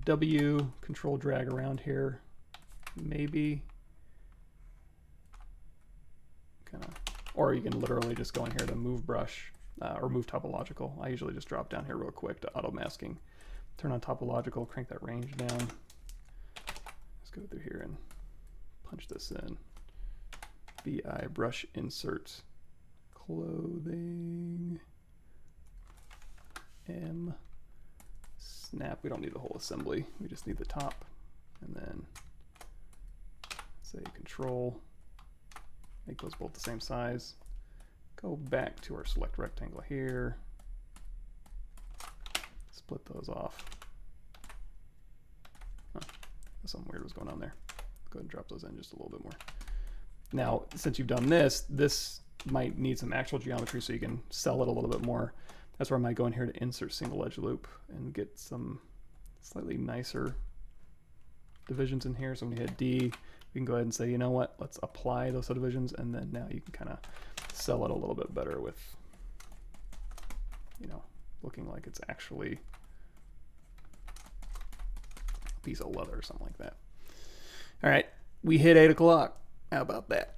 W, control drag around here, maybe. Kind of, or you can literally just go in here to move brush or move topological. I usually just drop down here real quick to auto masking. Turn on topological, crank that range down. Let's go through here and punch this in. BI brush insert clothing M snap. We don't need the whole assembly. We just need the top. And then say control. Make those both the same size. Go back to our select rectangle here. Split those off. Huh, something weird was going on there. Go ahead and drop those in just a little bit more. Now, since you've done this, this might need some actual geometry so you can sell it a little bit more. That's where I might go in here to insert single edge loop and get some slightly nicer divisions in here. So when you hit D, we can go ahead and say, you know what, let's apply those subdivisions, and then now you can kind of sell it a little bit better with, you know, looking like it's actually a piece of leather or something like that. All right, we hit 8 o'clock. How about that?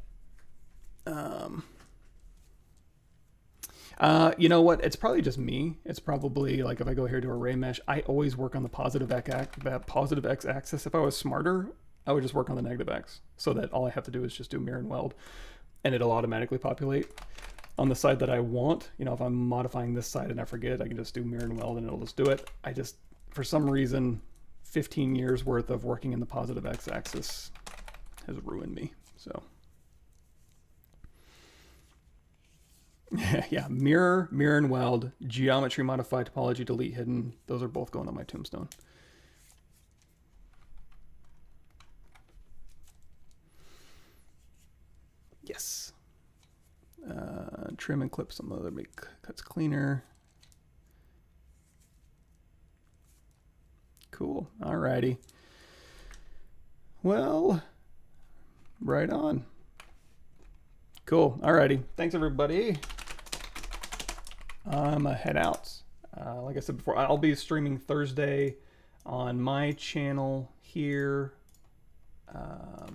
You know what? It's probably just me. It's probably like if I go here to array mesh, I always work on the positive X axis. If I was smarter, I would just work on the negative X so that all I have to do is just do mirror and weld and it'll automatically populate. On the side that I want, you know, if I'm modifying this side and I forget, I can just do mirror and weld and it'll just do it. I just, for some reason, 15 years worth of working in the positive X axis has ruined me. So yeah, mirror and weld, geometry modify, topology delete hidden. Those are both going on my tombstone. Yes. Trim and clip some other, make cuts cleaner. Cool. Alrighty. Well, right on. Cool. Alrighty. Thanks, everybody. I'm gonna head out. Like I said before, I'll be streaming Thursday on my channel here. I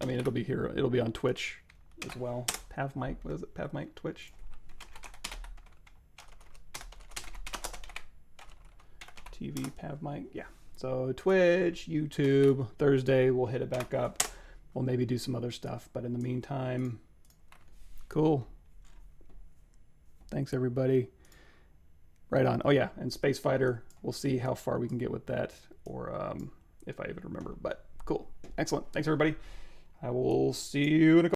mean, it'll be here. It'll be on Twitch as well. Pavmike, what is it? Pavmike Twitch. TV Pavmike, yeah. So Twitch, YouTube, Thursday, we'll hit it back up. We'll maybe do some other stuff, but in the meantime, cool. Thanks, everybody. Right on. Oh, yeah, and Space Fighter, we'll see how far we can get with that, or if I even remember, but cool. Excellent. Thanks, everybody. I will see you in a couple.